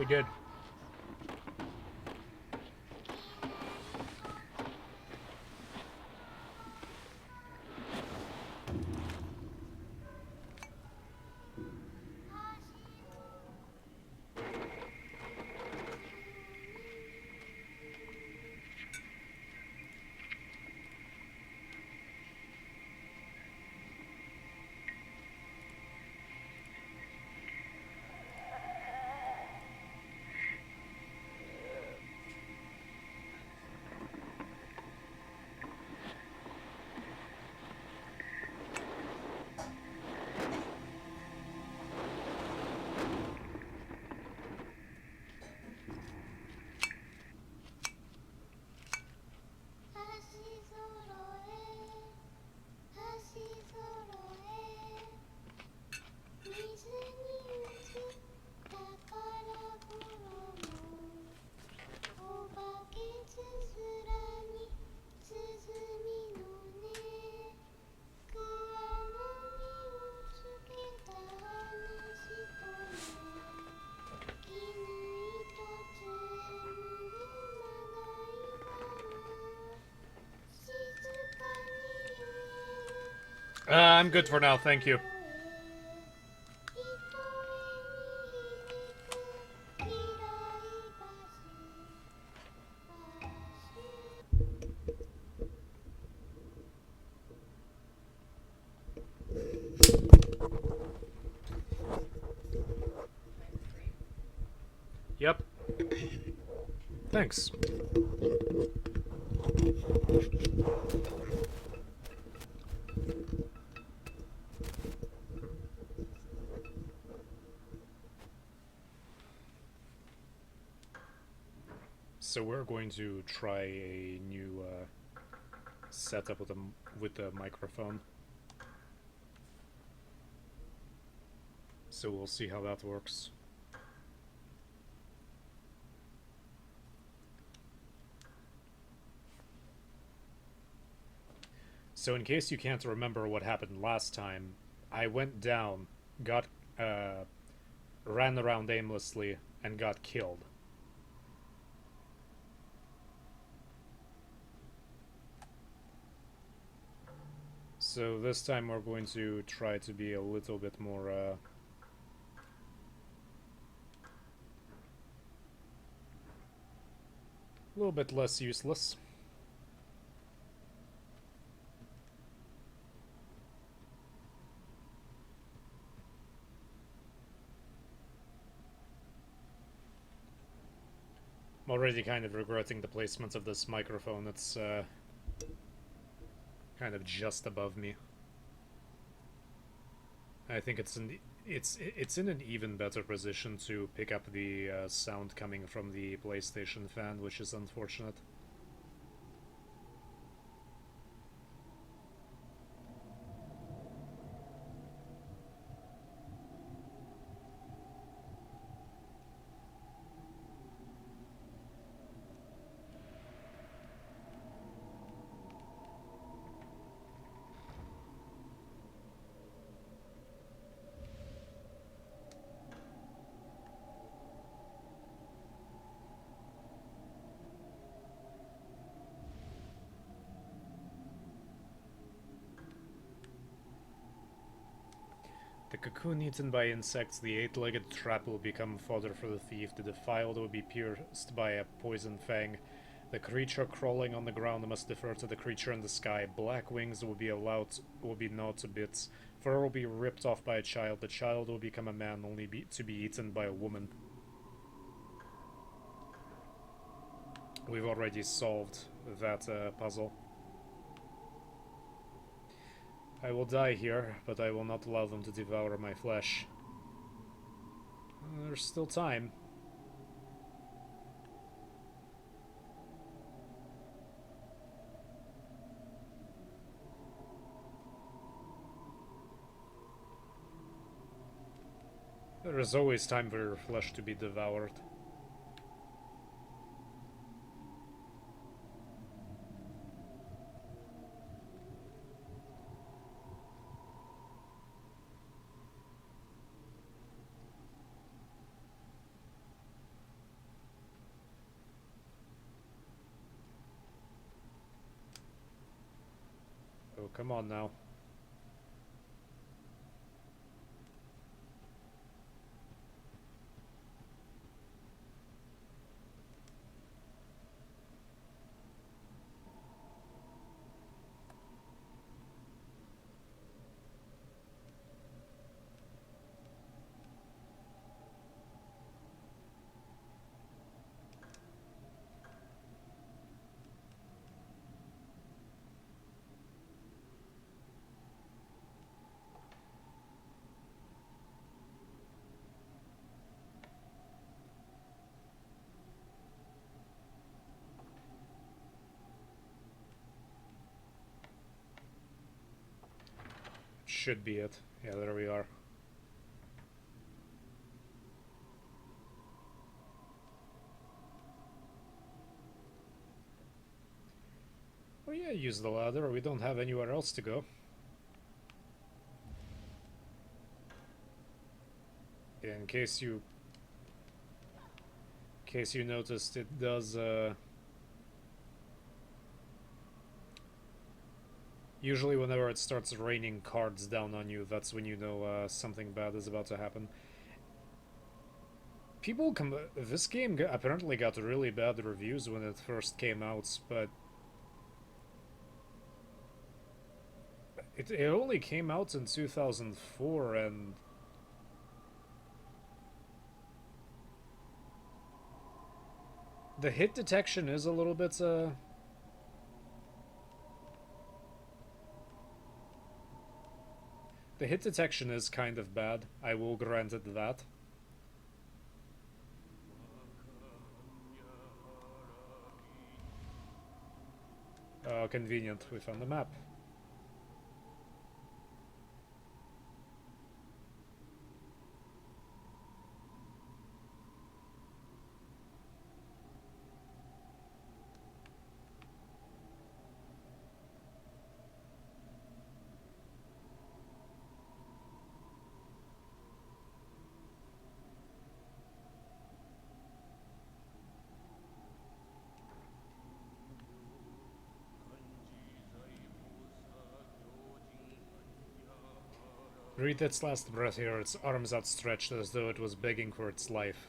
we did. I'm good for now, thank you. Yep. Thanks. So we're going to try a new setup with the microphone. So we'll see how that works. So in case you can't remember what happened last time, I went down, ran around aimlessly, and got killed. So this time we're going to try to be a little bit more, a little bit less useless. I'm already kind of regretting the placement of this microphone. It's kind of just above me. I think it's in an even better position to pick up the sound coming from the PlayStation fan, which is unfortunate. The cocoon eaten by insects, the eight-legged trap will become fodder for the thief. The defiled will be pierced by a poison fang. The creature crawling on the ground must defer to the creature in the sky. Black wings will be gnawed to bits. Fur will be ripped off by a child. The child will become a man, only to be eaten by a woman. We've already solved that puzzle. I will die here, but I will not allow them to devour my flesh. There's still time. There is always time for your flesh to be devoured. So come on now. Should be it. Yeah, there we are. Oh yeah, use the ladder. We don't have anywhere else to go. Yeah, in case you noticed, it does usually whenever it starts raining cards down on you, that's when you know something bad is about to happen. This game apparently got really bad reviews when it first came out, but it only came out in 2004, and the hit detection is a little bit the hit detection is kind of bad. I will grant it that. Convenient. We found the map. Breathe its last breath here, its arms outstretched as though it was begging for its life.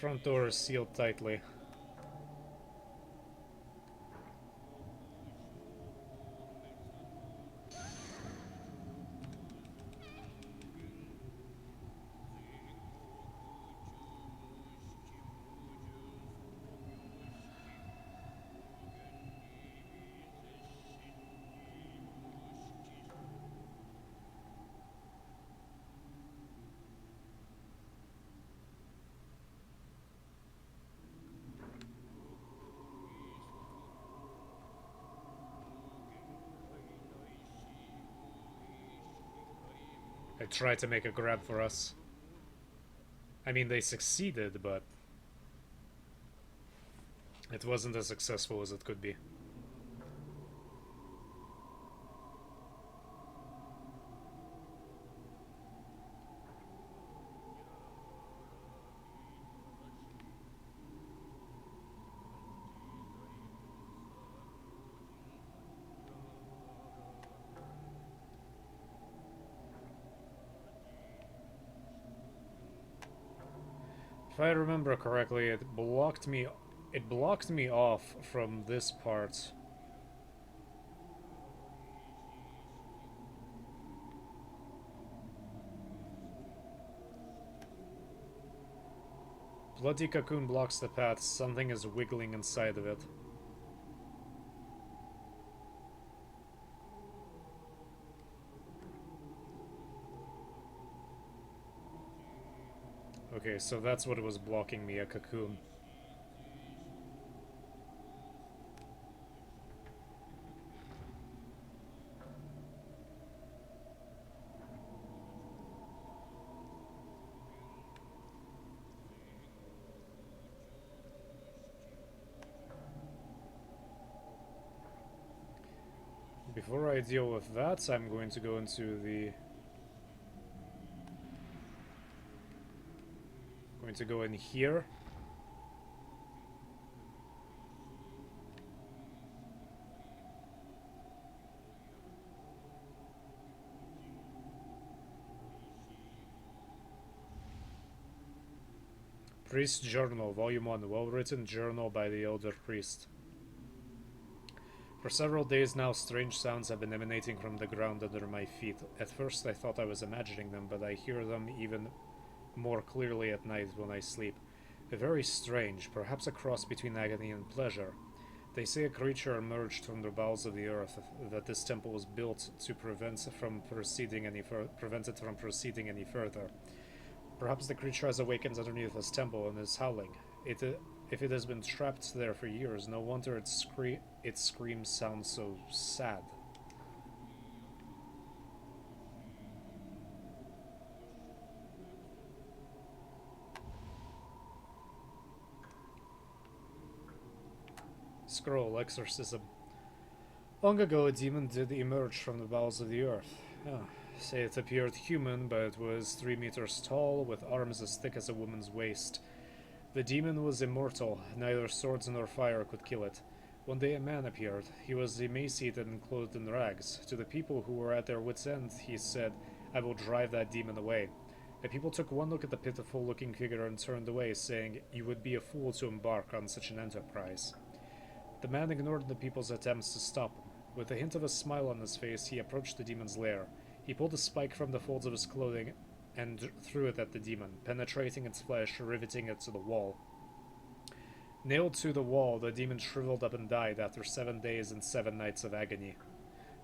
Front door is sealed tightly. They tried to make a grab for us. I mean, they succeeded, but it wasn't as successful as it could be. If I remember correctly, it blocked me off from this part. Bloody cocoon blocks the path. Something is wiggling inside of it. Okay, so that's what was blocking me, a cocoon. Before I deal with that, I'm going to go into the... Going to go in here. Priest Journal, Volume 1, well-written journal by the Elder Priest. For several days now, strange sounds have been emanating from the ground under my feet. At first I thought I was imagining them, but I hear them even more clearly at night when I sleep. Very strange, perhaps a cross between agony and pleasure. They say a creature emerged from the bowels of the earth, that this temple was built to prevent it from proceeding any further. Perhaps the creature has awakened underneath this temple and is howling. If it has been trapped there for years, no wonder its screams sound so sad. Scroll, Exorcism. Long ago, a demon did emerge from the bowels of the earth. Say it appeared human, but it was 3 meters tall, with arms as thick as a woman's waist. The demon was immortal. Neither swords nor fire could kill it. One day a man appeared. He was emaciated and clothed in rags. To the people who were at their wits' end, he said, "I will drive that demon away." The people took one look at the pitiful-looking figure and turned away, saying, "You would be a fool to embark on such an enterprise." The man ignored the people's attempts to stop him. With a hint of a smile on his face, he approached the demon's lair. He pulled a spike from the folds of his clothing and threw it at the demon, penetrating its flesh, riveting it to the wall. Nailed to the wall, the demon shriveled up and died after 7 days and 7 nights of agony.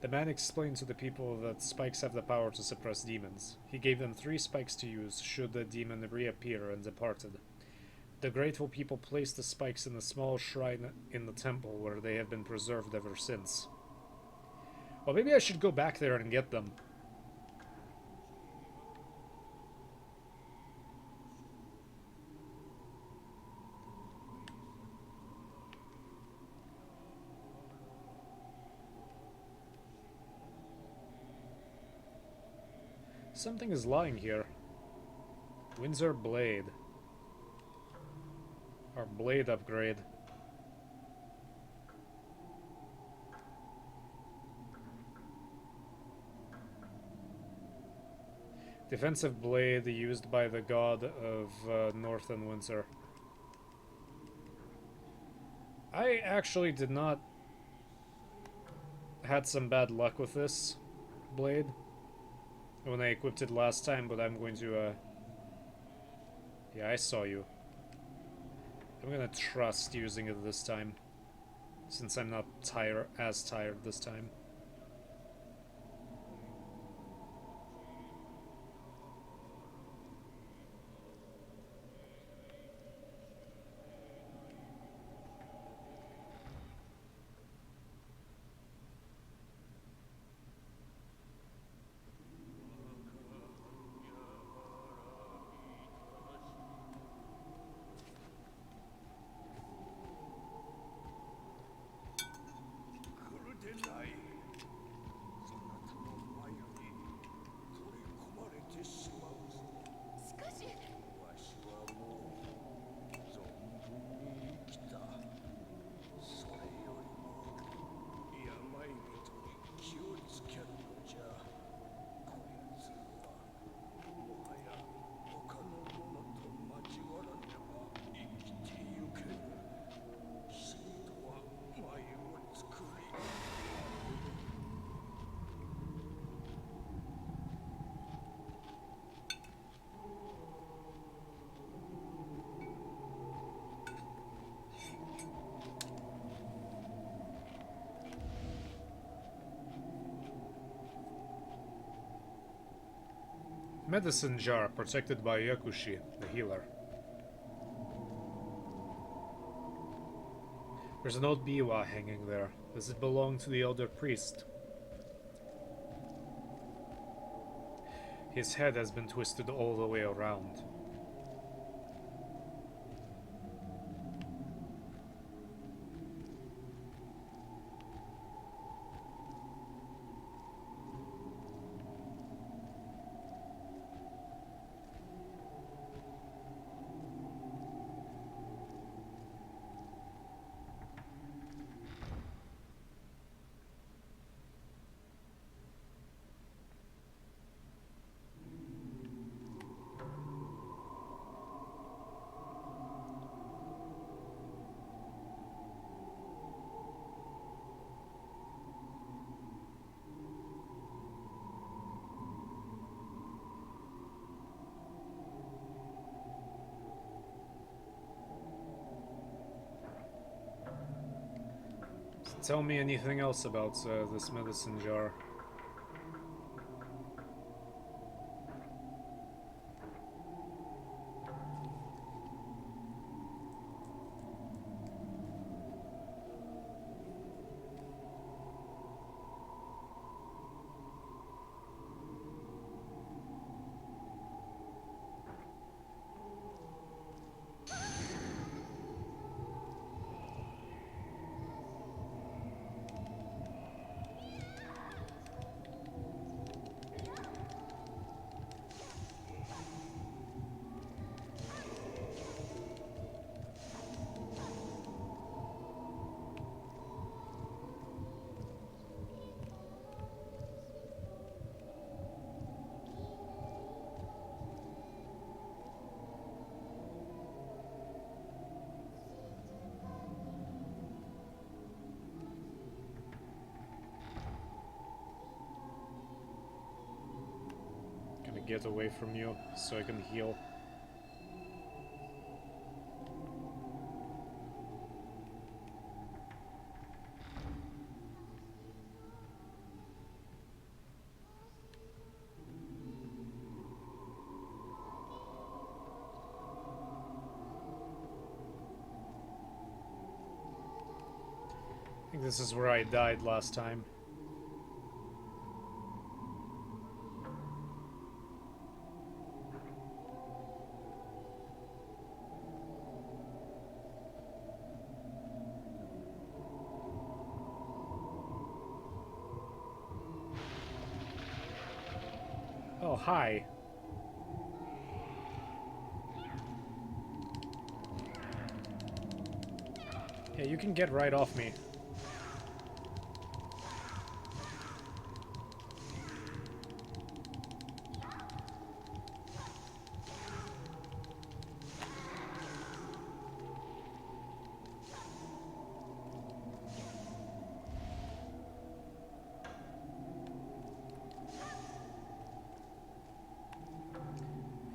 The man explained to the people that spikes have the power to suppress demons. He gave them 3 spikes to use should the demon reappear, and departed. The grateful people placed the spikes in a small shrine in the temple, where they have been preserved ever since. Well, maybe I should go back there and get them. Something is lying here. Windsor Blade. Our blade upgrade. Defensive blade used by the god of North and Windsor. I actually did not had some bad luck with this blade when I equipped it last time, but I'm going to yeah, I saw you. I'm gonna trust using it this time, since I'm not as tired this time. Medicine jar protected by Yakushi, the healer. There's an old biwa hanging there. Does it belong to the elder priest? His head has been twisted all the way around. Tell me anything else about this medicine jar. Gonna get away from you so I can heal. I think this is where I died last time. Oh, hi. Yeah, you can get right off me.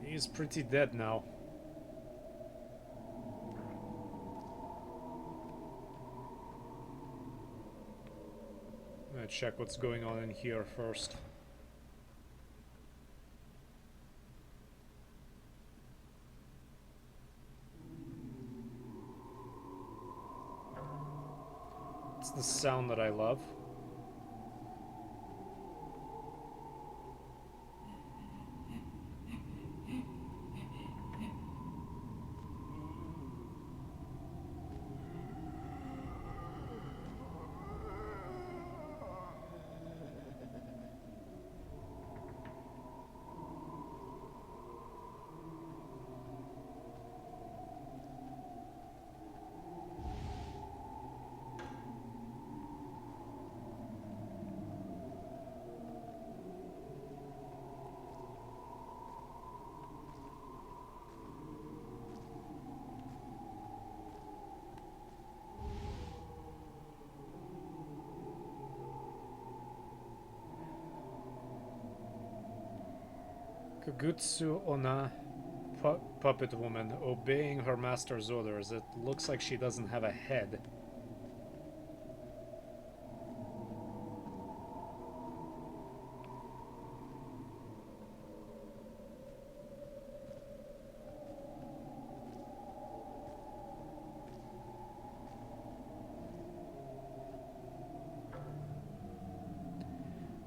He's pretty dead now. I'm gonna check what's going on in here first. It's the sound that I love. Kugutsu Ona, puppet woman, obeying her master's orders. It looks like she doesn't have a head.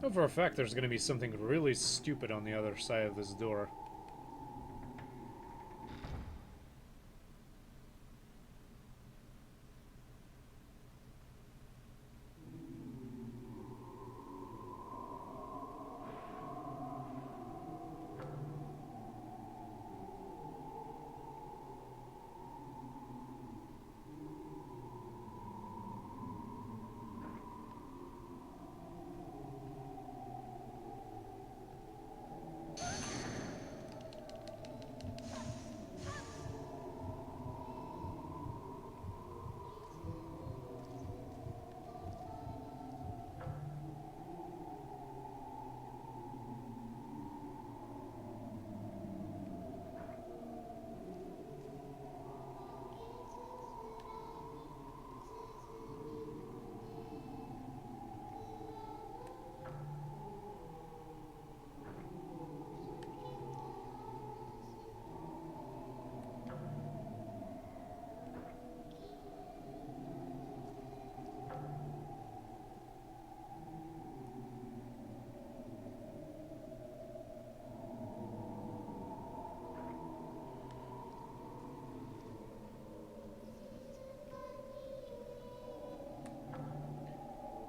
Oh, for a fact, there's gonna be something really stupid on the other side of this door.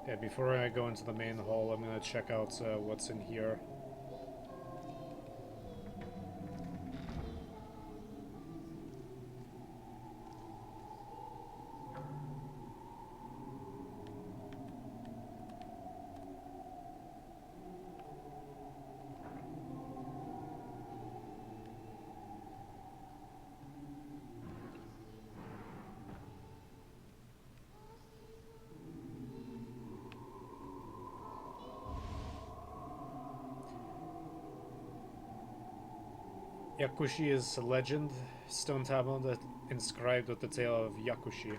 Yeah, before I go into the main hall, I'm gonna check out what's in here. Yakushi is a legend, stone tablet inscribed with the tale of Yakushi.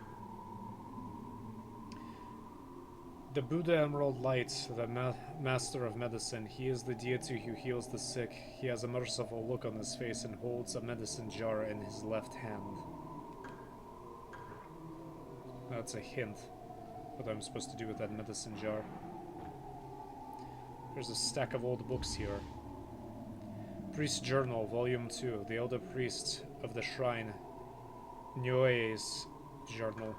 The Buddha Emerald Light, the master of medicine, he is the deity who heals the sick. He has a merciful look on his face and holds a medicine jar in his left hand. That's a hint what I'm supposed to do with that medicine jar. There's a stack of old books here. Priest Journal, Volume 2, the Elder Priest of the Shrine, Nyoei's Journal.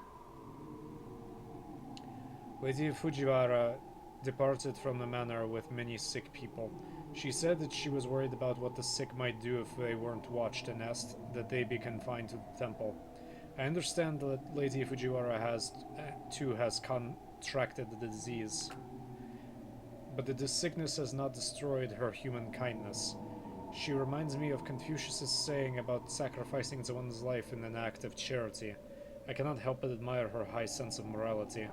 Lady Fujiwara departed from the manor with many sick people. She said that she was worried about what the sick might do if they weren't watched and asked that they be confined to the temple. I understand that Lady Fujiwara has contracted the disease, but the sickness has not destroyed her human kindness. She reminds me of Confucius' saying about sacrificing one's life in an act of charity. I cannot help but admire her high sense of morality.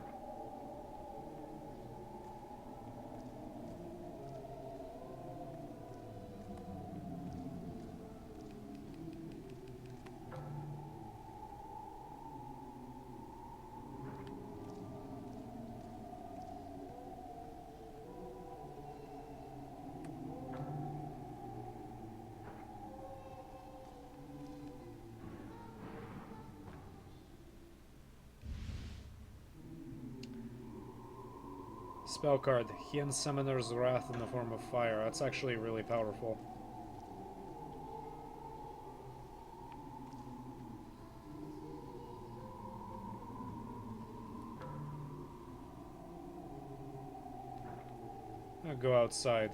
Spell card, Hien Summoner's Wrath in the form of fire. That's actually really powerful. I'll go outside.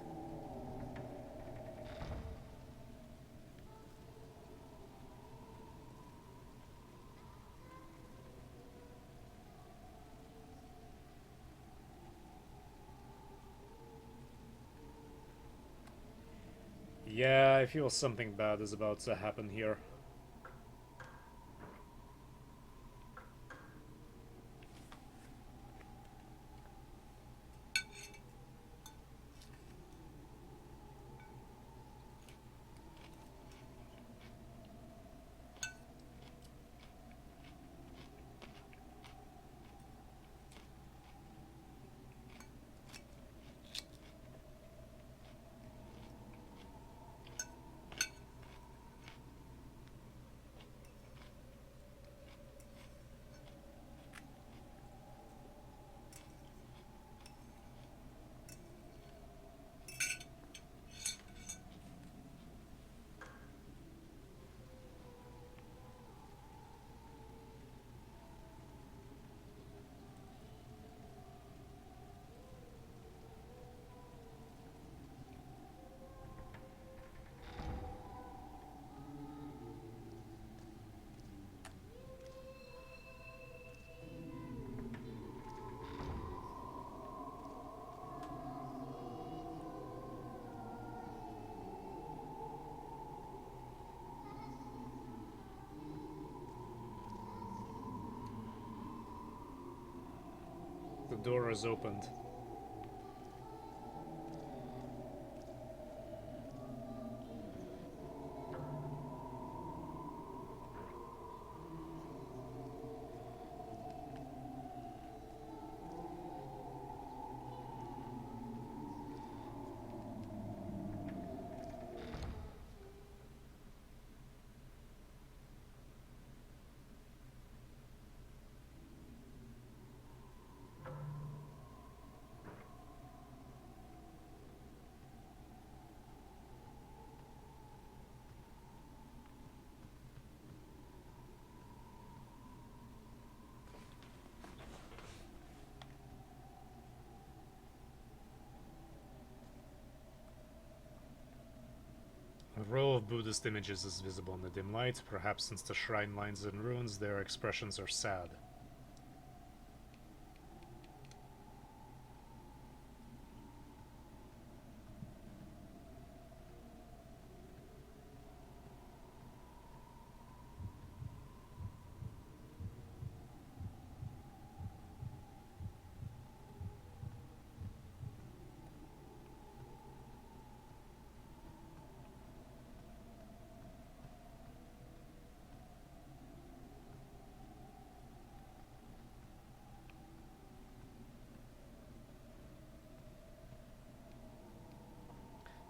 Yeah, I feel something bad is about to happen here. The door is opened. A row of Buddhist images is visible in the dim light. Perhaps since the shrine lies in ruins, their expressions are sad.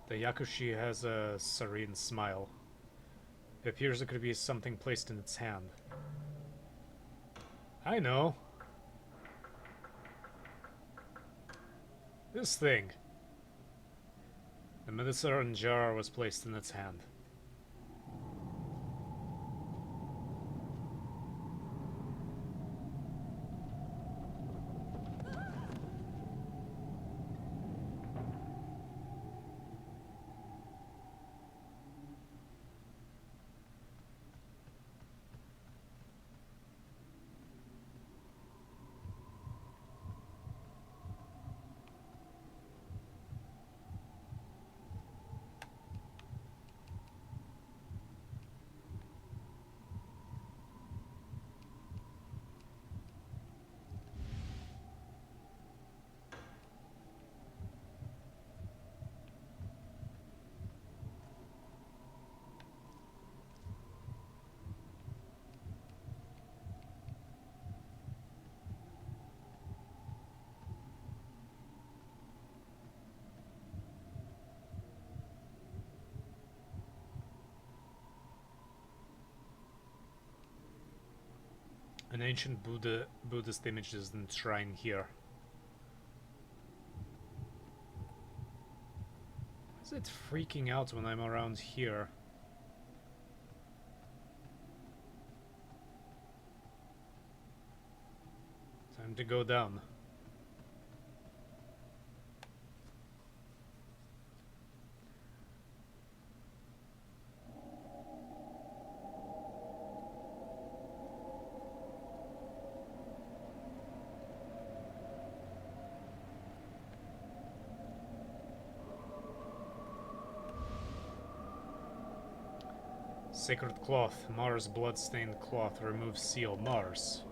The Yakushi has a serene smile. It appears there could be something placed in its hand. I know. This thing. The medicine jar was placed in its hand. An ancient Buddhist image is enshrined here. Why is it freaking out when I'm around here? Time to go down. Sacred cloth. Mars blood-stained cloth. Remove seal. Mars.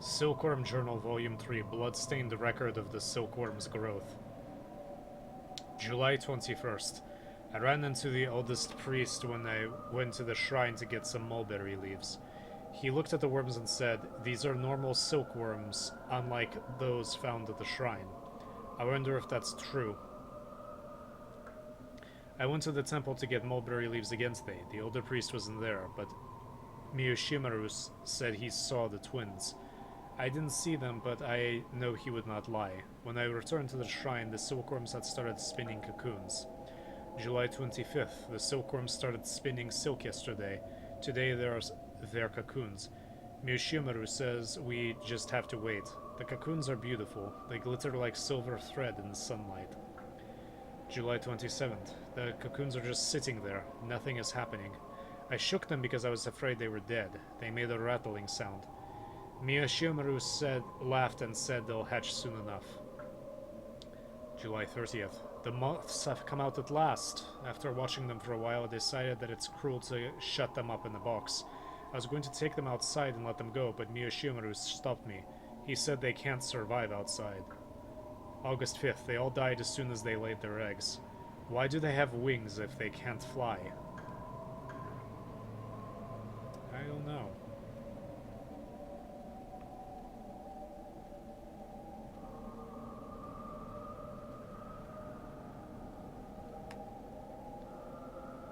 Silkworm Journal, Volume 3, Bloodstained Record of the Silkworm's Growth. July 21st. I ran into the oldest priest when I went to the shrine to get some mulberry leaves. He looked at the worms and said, "These are normal silkworms, unlike those found at the shrine." I wonder if that's true. I went to the temple to get mulberry leaves again today. The older priest wasn't there, but Miyoshimaru said he saw the twins. I didn't see them, but I know he would not lie. When I returned to the shrine, the silkworms had started spinning cocoons. July 25th. The silkworms started spinning silk yesterday. Today they're cocoons. Miyoshimaru says we just have to wait. The cocoons are beautiful. They glitter like silver thread in the sunlight. July 27th. The cocoons are just sitting there. Nothing is happening. I shook them because I was afraid they were dead. They made a rattling sound. Miyoshimaru laughed and said they'll hatch soon enough. July 30th. The moths have come out at last. After watching them for a while, I decided that it's cruel to shut them up in a box. I was going to take them outside and let them go, but Miyoshimaru stopped me. He said they can't survive outside. August 5th. They all died as soon as they laid their eggs. Why do they have wings if they can't fly? I don't know.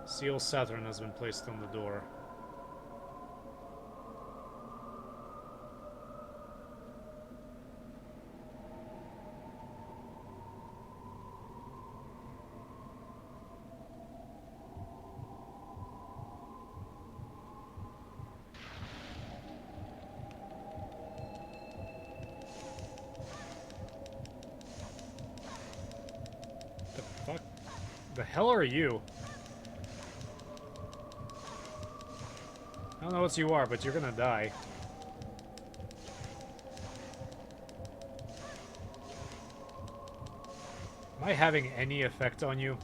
Seal Saturn has been placed on the door. The fuck? The hell are you? I don't know what you are, but you're gonna die. Am I having any effect on you?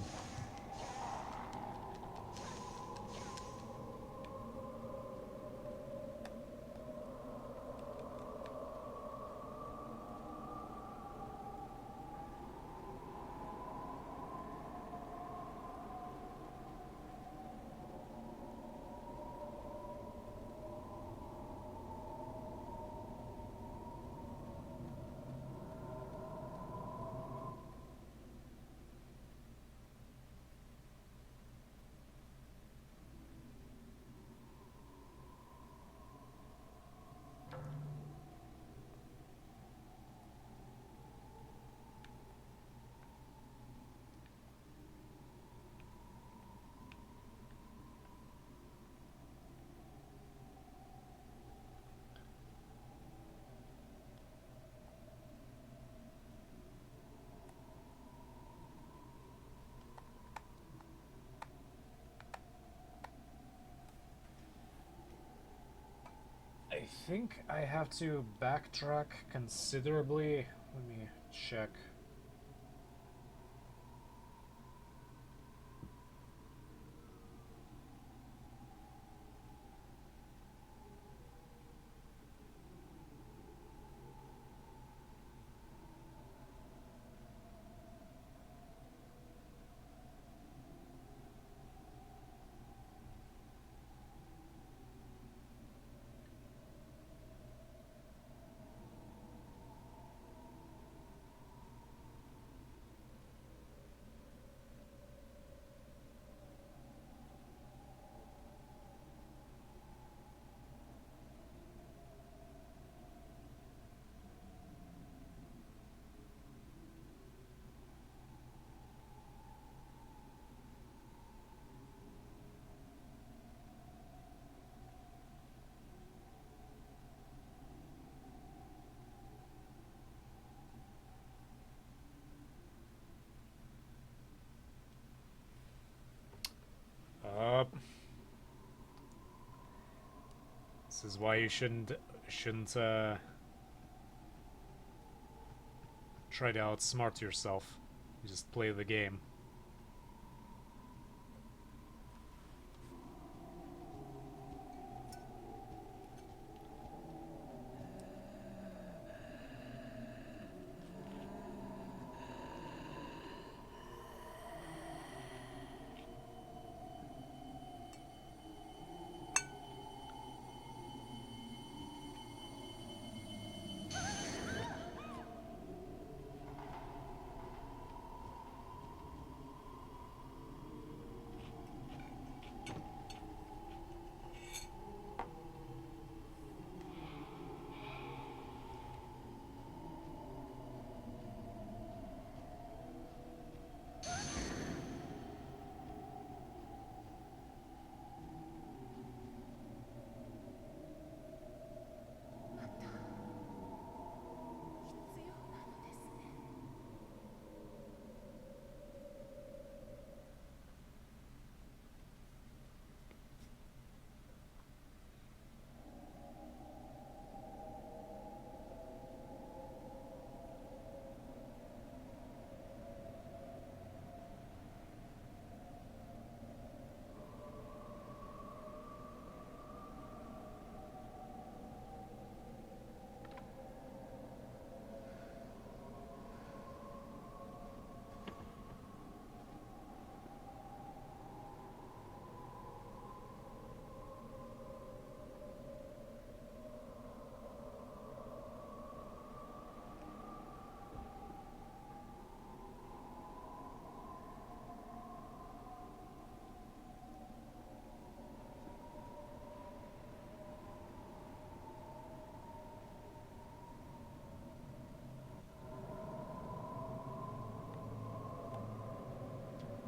I think I have to backtrack considerably. Let me check. Uh, this is why you shouldn't try to outsmart yourself. You just play the game.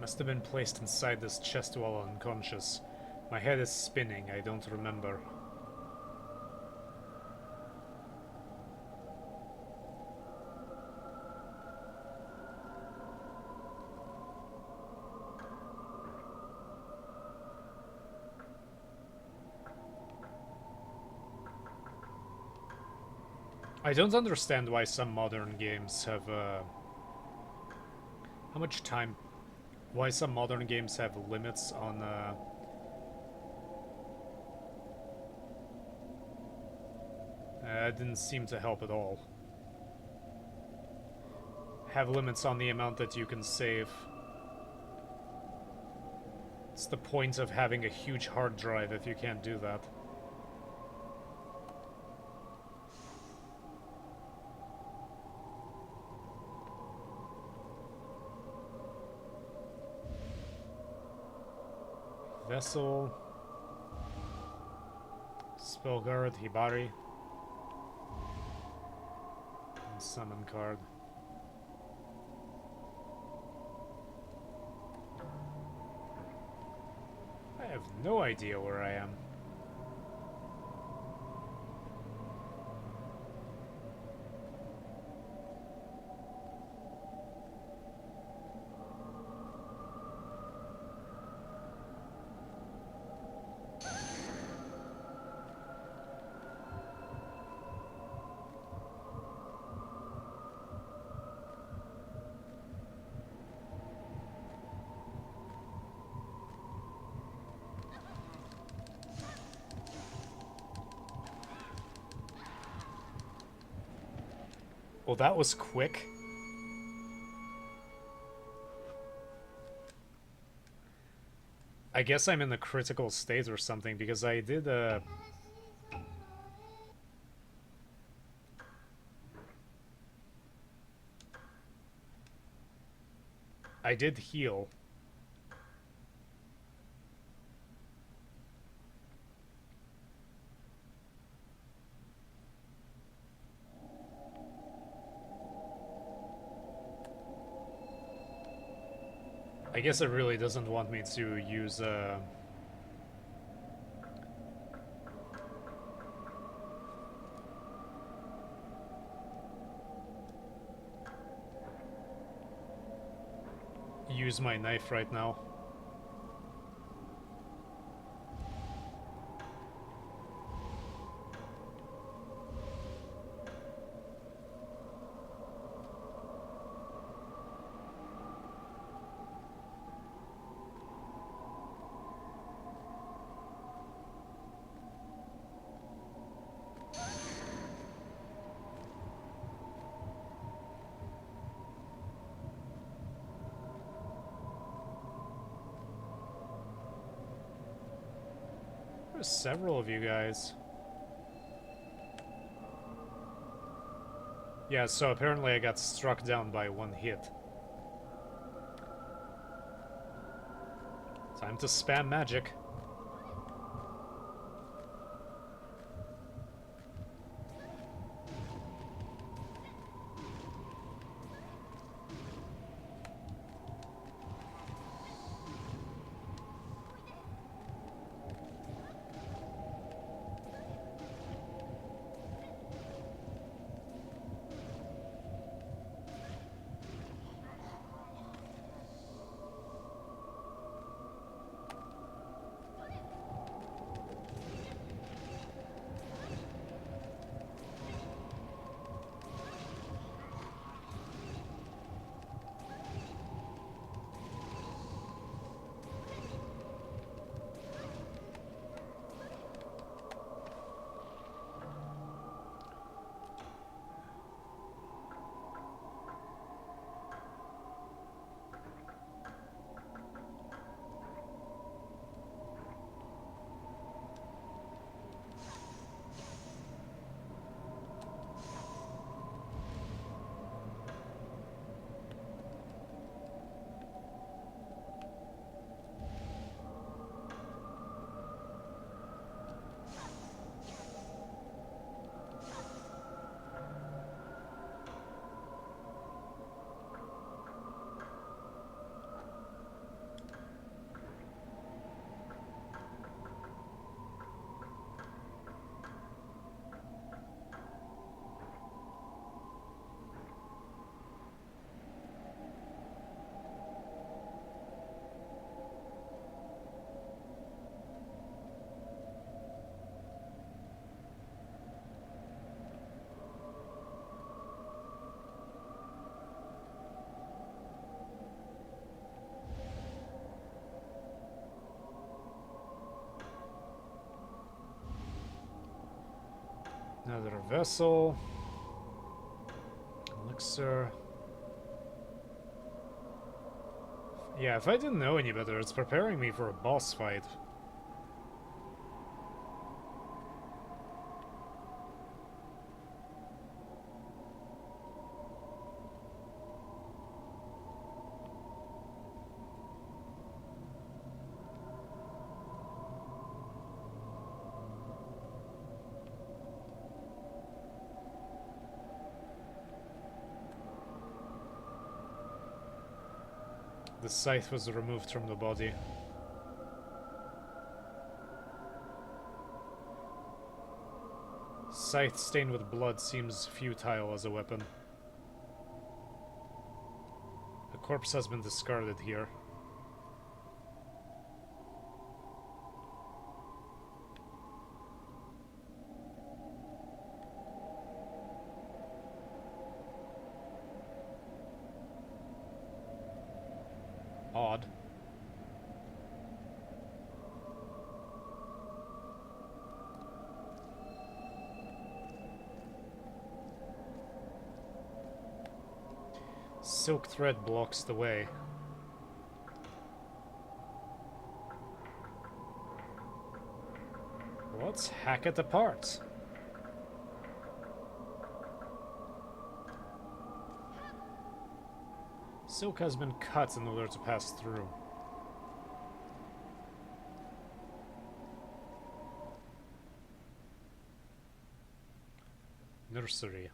Must have been placed inside this chest while unconscious. My head is spinning, I don't remember. I don't understand why some modern games have, how much time... Why some modern games have limits on, it didn't seem to help at all. Have limits on the amount that you can save. It's the point of having a huge hard drive if you can't do that. Vessel, Spellguard, Hibari, and Summon card. I have no idea where I am. Well, that was quick. I guess I'm in a critical state or something, because I did I did heal. I guess it really doesn't want me to use, use my knife right now. There's several of you guys. Yeah, so apparently I got struck down by one hit. Time to spam magic. Another vessel. Elixir. Yeah, if I didn't know any better, it's preparing me for a boss fight. The scythe was removed from the body. Scythe stained with blood seems futile as a weapon. A corpse has been discarded here. Odd. Silk thread blocks the way. Let's hack it apart. Silk has been cut in order to pass through. Nursery.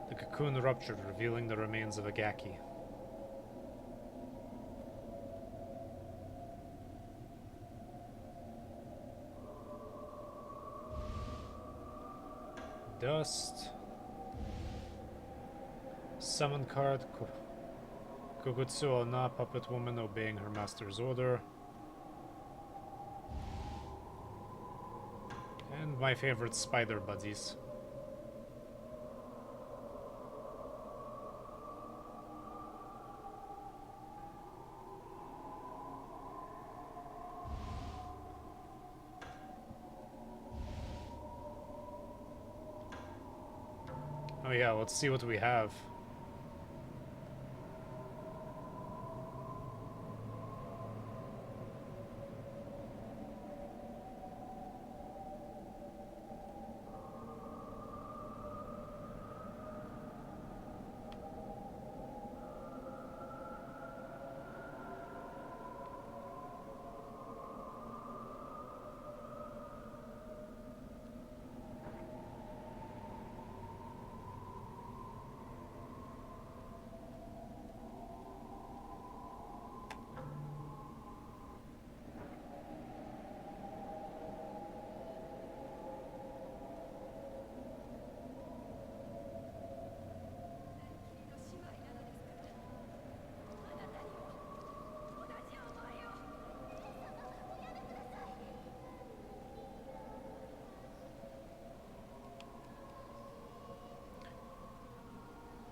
The cocoon ruptured, revealing the remains of a Gaki. Dust. Summon card. Kugutsu Ona, puppet woman obeying her master's order. And my favorite spider buddies. Oh yeah, let's see what we have.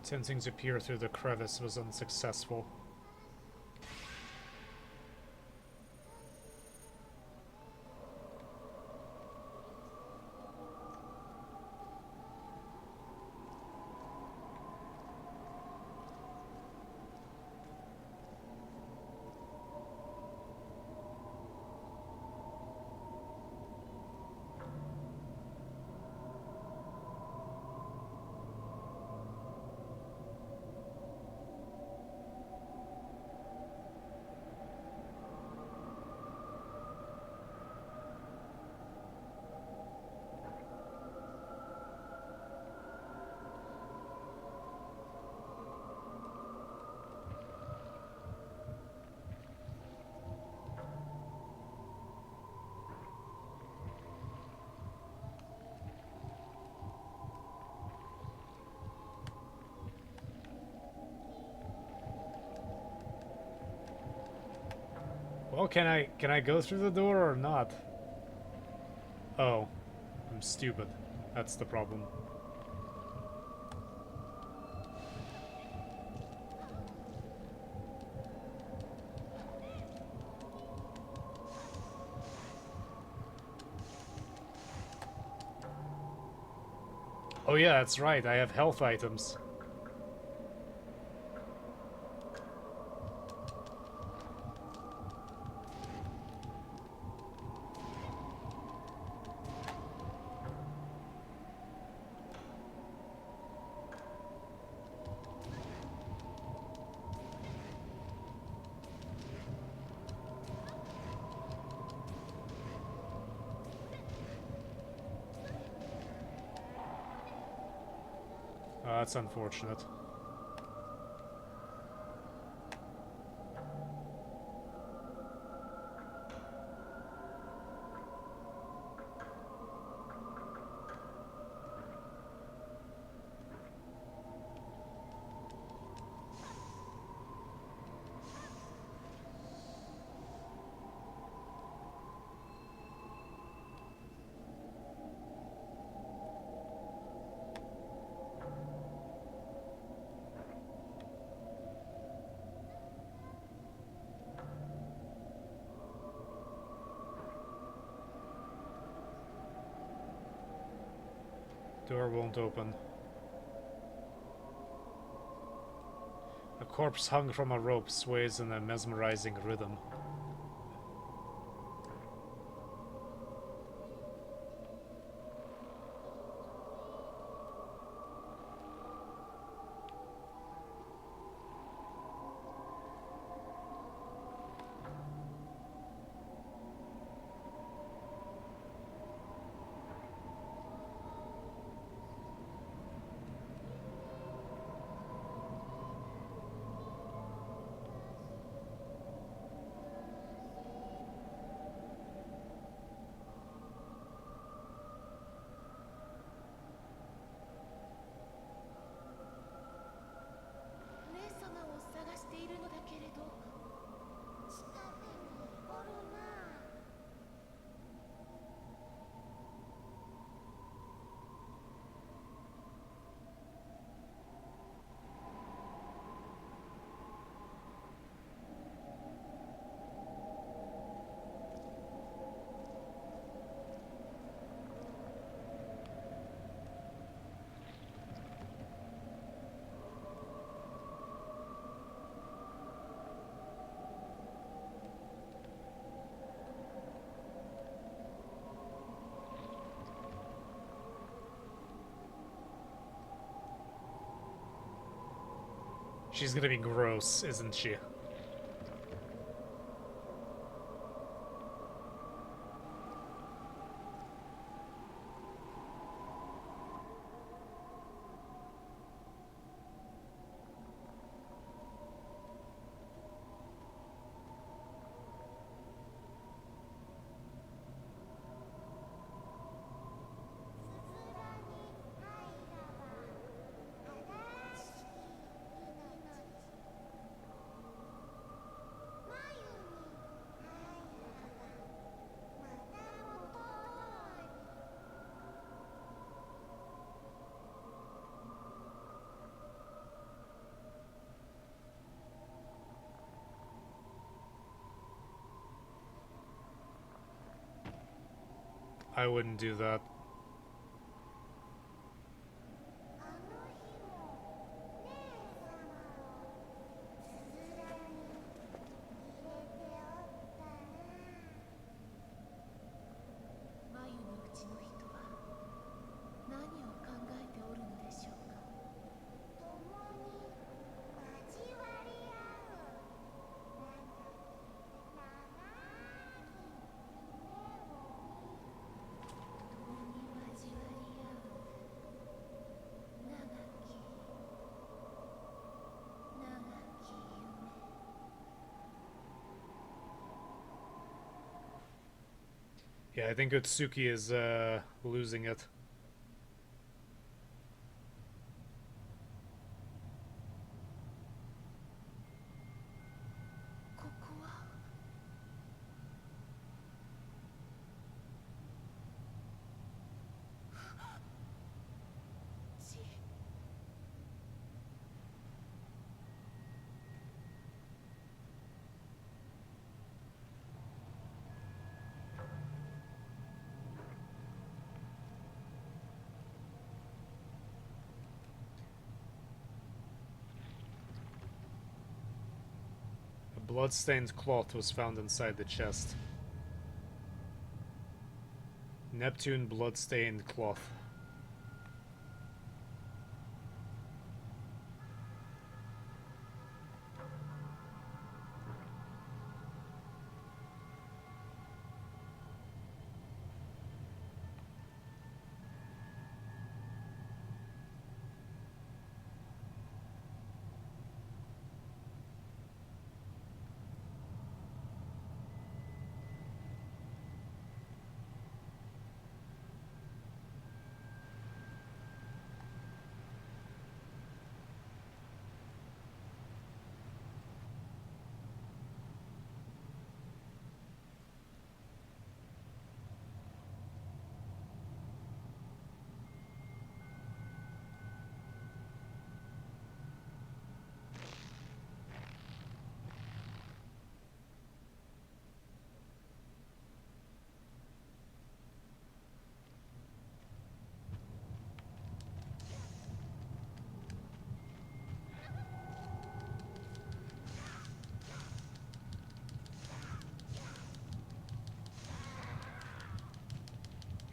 Attempting to peer through the crevice was unsuccessful. Well, can I go through the door or not? Oh, I'm stupid. That's the problem. Oh yeah, that's right, I have health items. That's unfortunate. Door won't open. A corpse hung from a rope sways in a mesmerizing rhythm. She's gonna be gross, isn't she? I wouldn't do that. Yeah, I think Utsuki is losing it. A blood-stained cloth was found inside the chest. Neptune blood-stained cloth.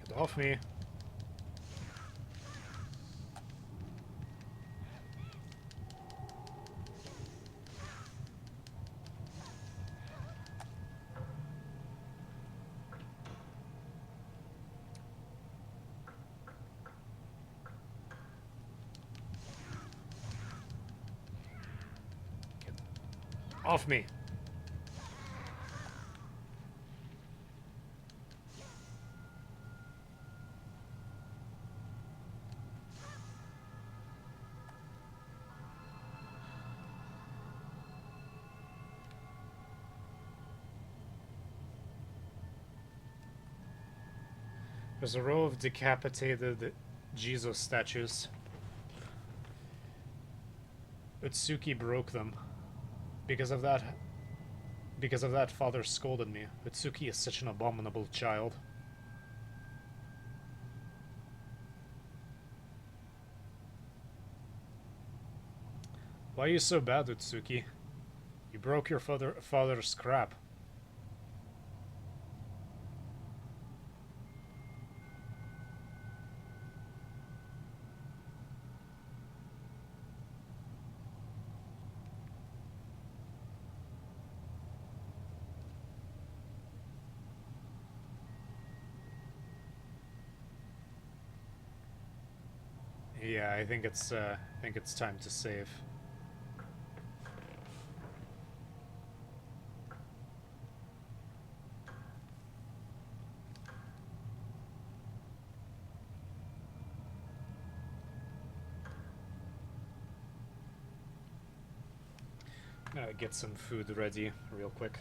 Get off me. Get off me. There's a row of decapitated Jesus statues. Utsuki broke them. Because of that, father scolded me. Utsuki is such an abominable child. Why are you so bad, Utsuki? You broke your father's scrap. Yeah, I think it's time to save. Get some food ready real quick.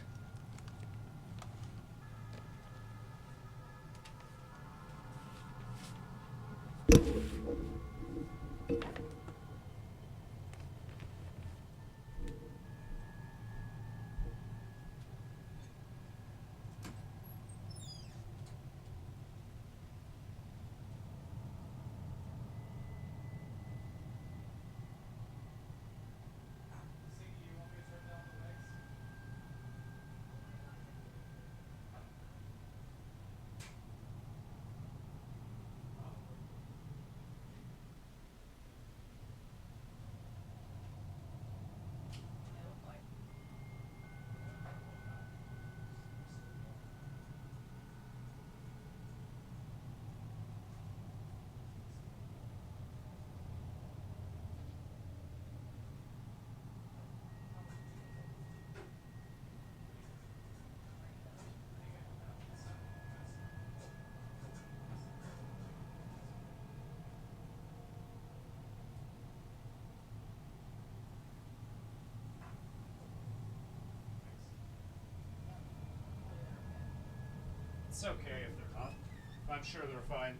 It's okay if they're not. I'm sure they're fine.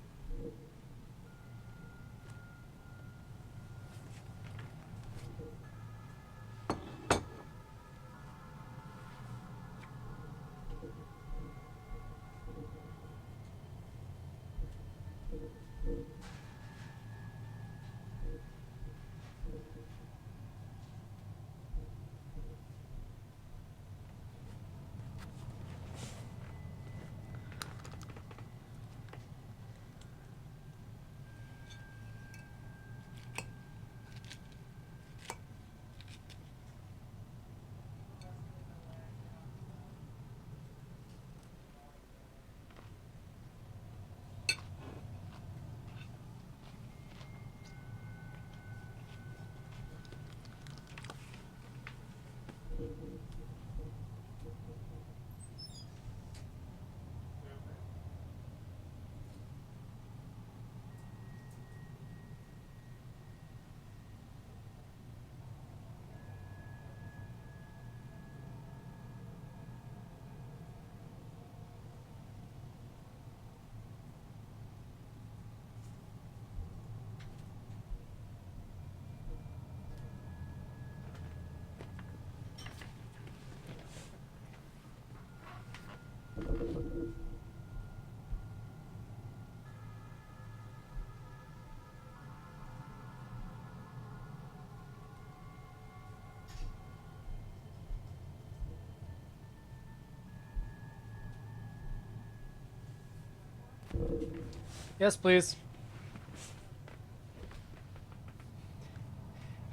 Yes, please.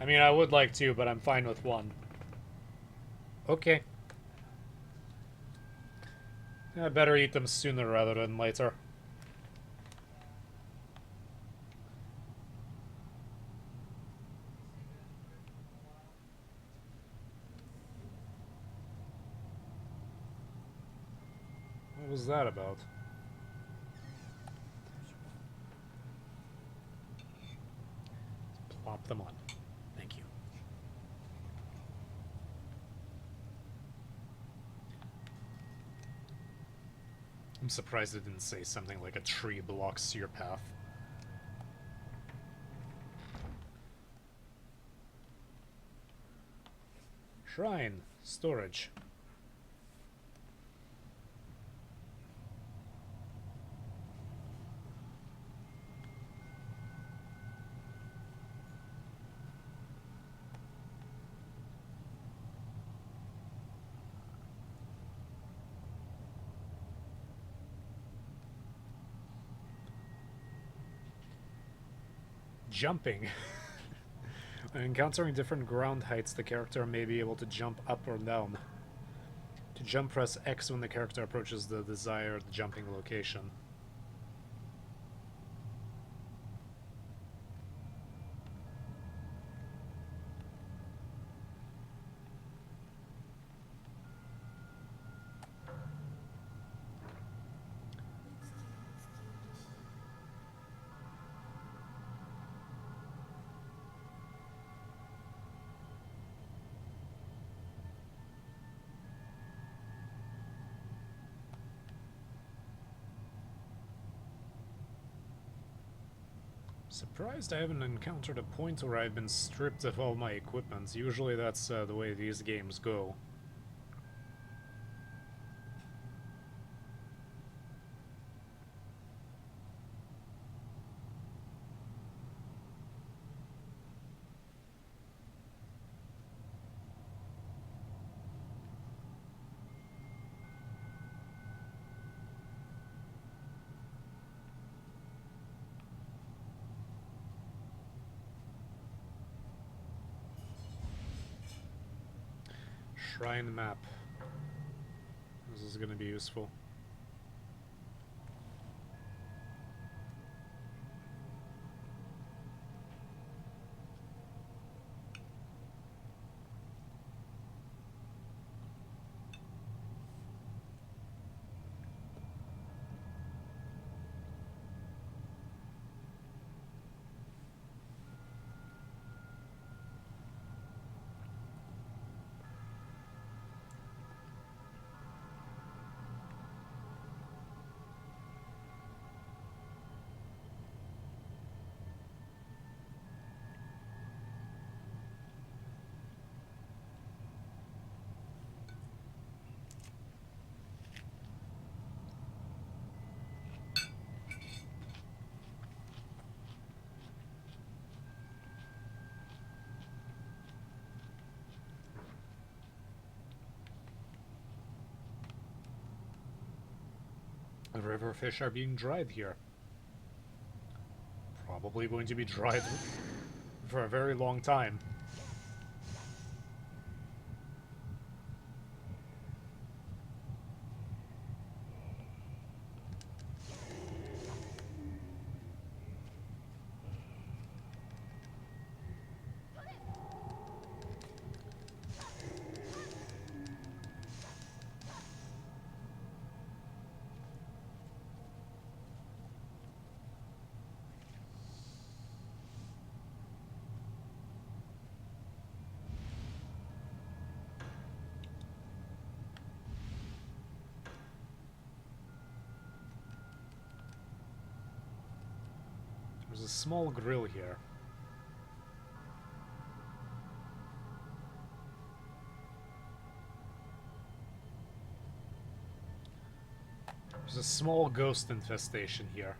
I mean, I would like to, but I'm fine with one. Okay. I better eat them sooner rather than later. What was that about? Plop them on. Thank you. I'm surprised it didn't say something like a tree blocks your path. Shrine. Storage. Jumping. When encountering different ground heights, the character may be able to jump up or down. To jump, press X when the character approaches the desired jumping location. Surprised I haven't encountered a point where I've been stripped of all my equipment. Usually that's the way these games go. Shrine map. This is gonna be useful. River fish are being dried here. Probably going to be dried for a very long time. There's a small grill here. There's a small ghost infestation here.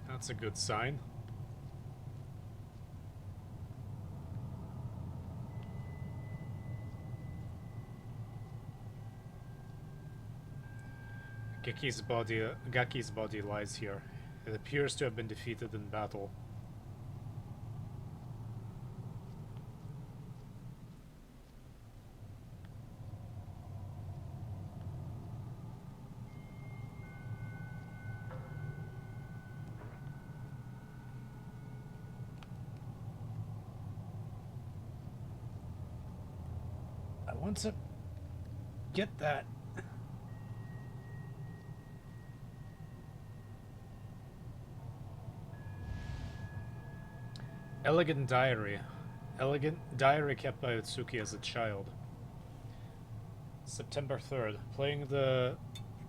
That's a good sign. Gaki's body lies here. It appears to have been defeated in battle. I want to get that. Elegant diary. Elegant diary kept by Utsuki as a child. September 3rd. Playing the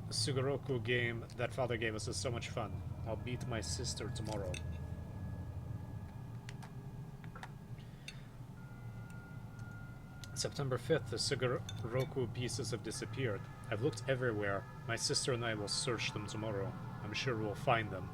Sugoroku game that father gave us is so much fun. I'll beat my sister tomorrow. September 5th. The Sugoroku pieces have disappeared. I've looked everywhere. My sister and I will search them tomorrow. I'm sure we'll find them.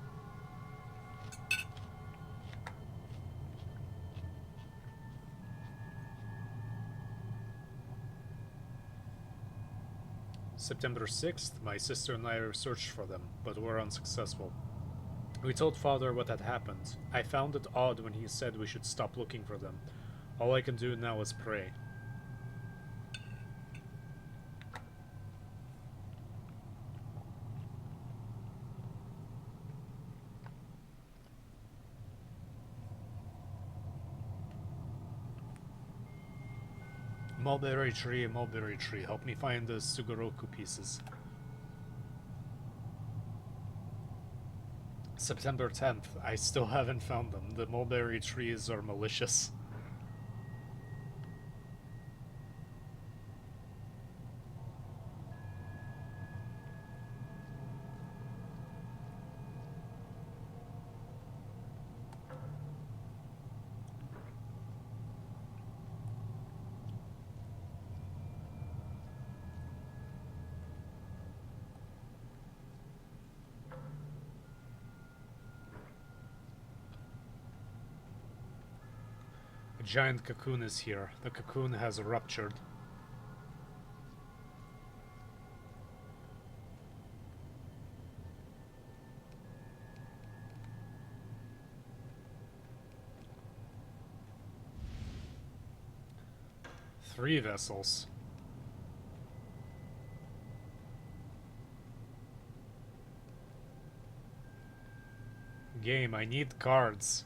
September 6th, my sister and I searched for them, but were unsuccessful. We told father what had happened. I found it odd when he said we should stop looking for them. All I can do now is pray. Mulberry tree, help me find the Sugoroku pieces. September 10th, I still haven't found them. The mulberry trees are malicious. A giant cocoon is here. The cocoon has ruptured. 3 vessels. Game, I need cards.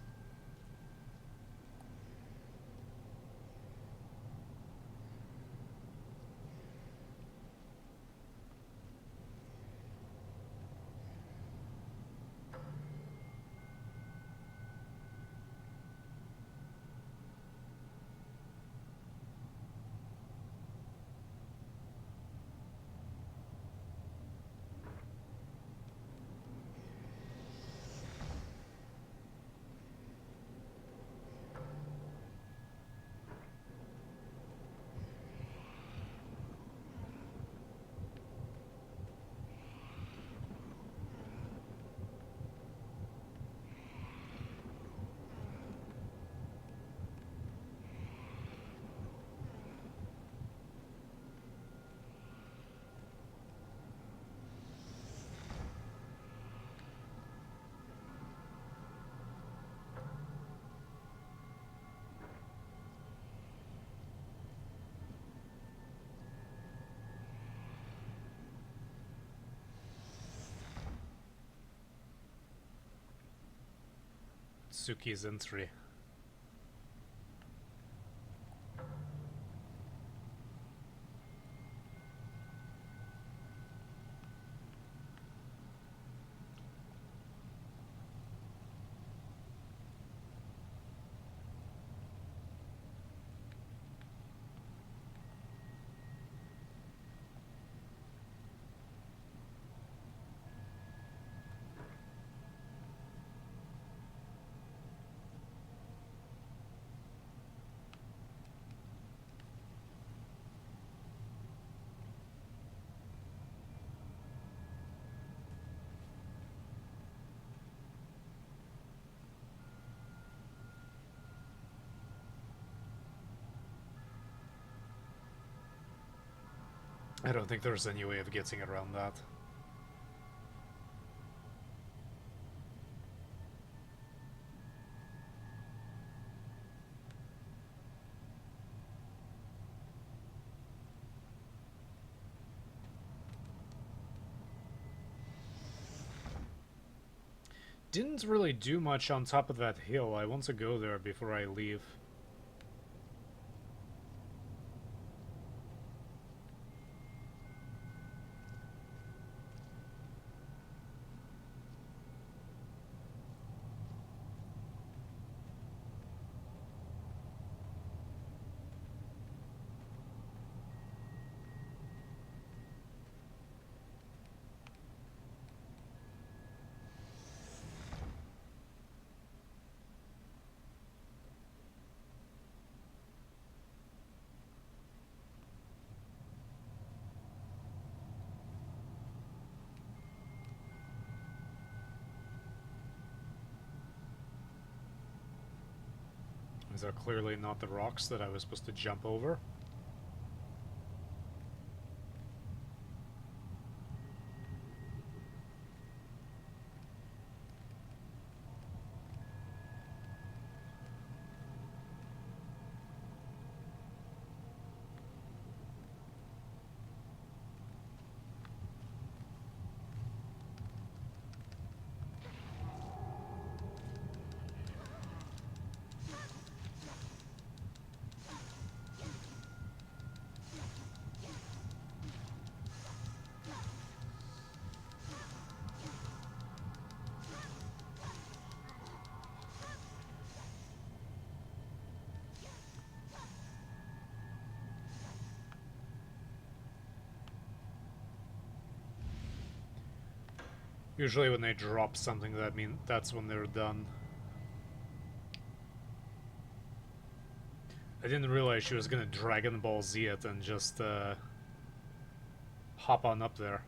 Suki's entry. I don't think there's any way of getting around that. Didn't really do much on top of that hill. I want to go there before I leave. These are clearly not the rocks that I was supposed to jump over. Usually when they drop something, that's when they're done. I didn't realize she was gonna Dragon Ball Z it and just hop on up there.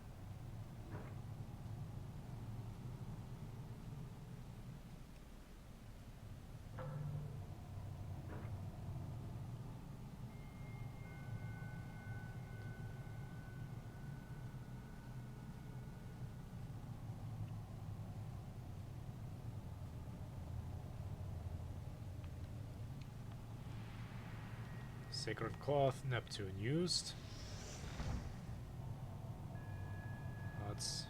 Sacred Cloth, Neptune used. That's...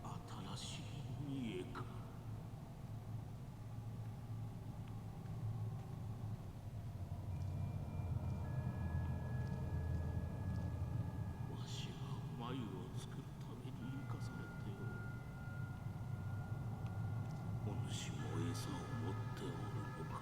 新しい家か。わしが繭を作るために生かされておる。お主も餌を持っておるのか。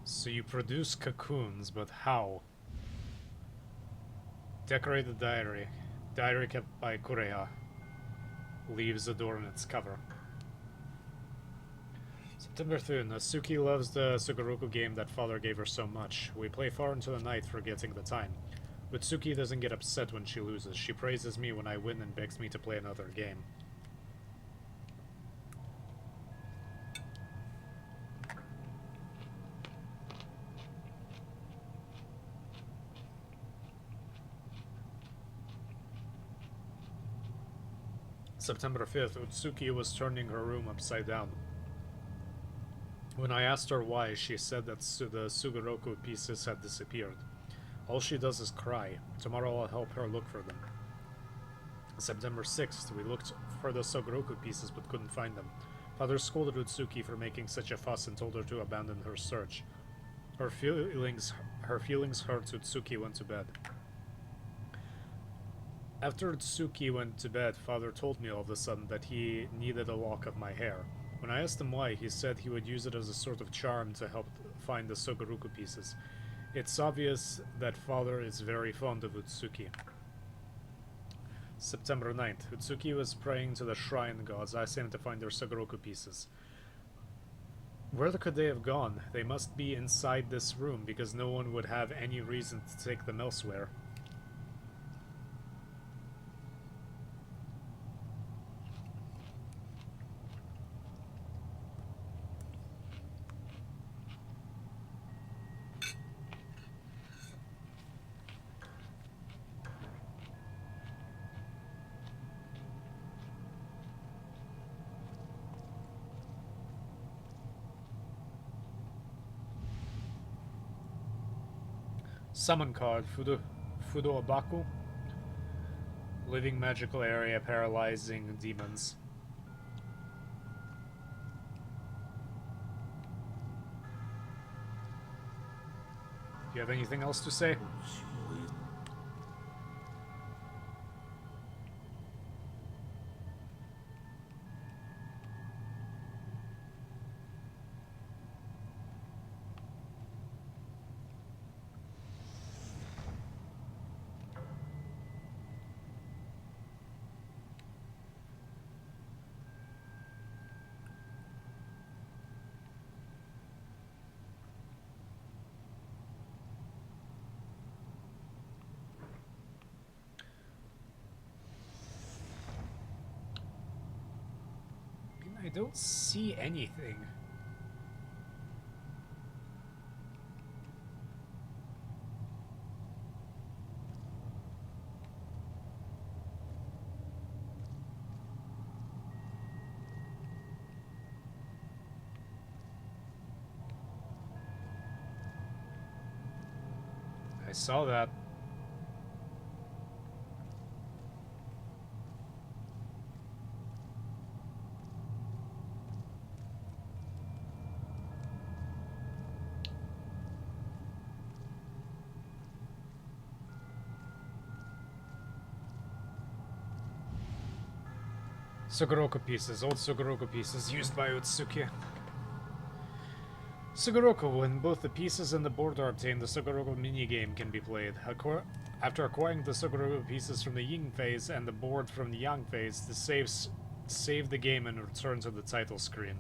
So you produce cocoons, but how? Decorate the diary. Diary kept by Kureha. Leaves adorn its cover. September 3rd. Natsuki loves the Sugoroku game that father gave her so much. We play far into the night forgetting the time. Utsuki doesn't get upset when she loses. She praises me when I win and begs me to play another game. September 5th, Utsuki was turning her room upside down. When I asked her why, she said that the Sugoroku pieces had disappeared. All she does is cry. Tomorrow I'll help her look for them. September 6th, we looked for the Sugoroku pieces but couldn't find them. Father scolded Utsuki for making such a fuss and told her to abandon her search. Her feelings hurt. Utsuki went to bed. After Tsuki went to bed, Father told me all of a sudden that he needed a lock of my hair. When I asked him why, he said he would use it as a sort of charm to help find the Sugoroku pieces. It's obvious that Father is very fond of Utsuki. September 9th. Utsuki was praying to the shrine gods, asking him to find their Sugoroku pieces. Where could they have gone? They must be inside this room, because no one would have any reason to take them elsewhere. Summon card, Fudo Abaku. Living magical area, paralyzing demons. Do you have anything else to say? I don't see anything. I saw that. Sugoroku pieces, old Sugoroku pieces used by Utsuki. Sugoroku, when both the pieces and the board are obtained, the Sugoroku minigame can be played. After acquiring the Sugoroku pieces from the Yin phase and the board from the Yang phase, the save the game and return to the title screen.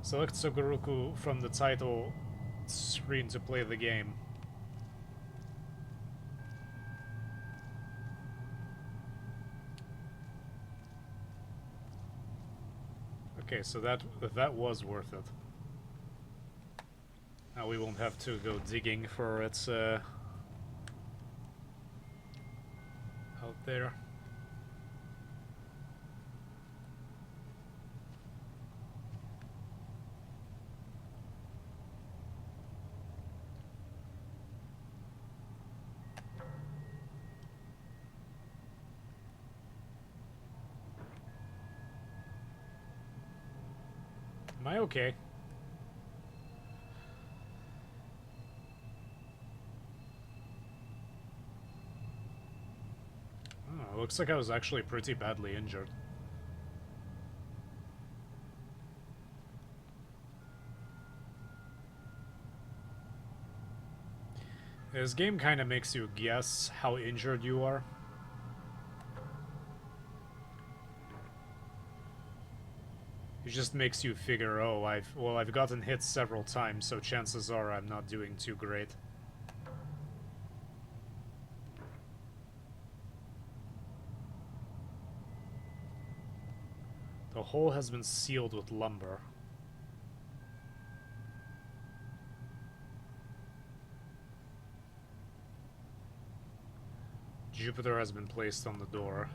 Select Sogoruku from the title screen to play the game. Okay, so that was worth it. Now we won't have to go digging for its out there. Am I okay? Oh, looks like I was actually pretty badly injured. This game kind of makes you guess how injured you are. It just makes you figure, oh, I've gotten hit several times, so chances are I'm not doing too great. The hole has been sealed with lumber. Jupiter has been placed on the door.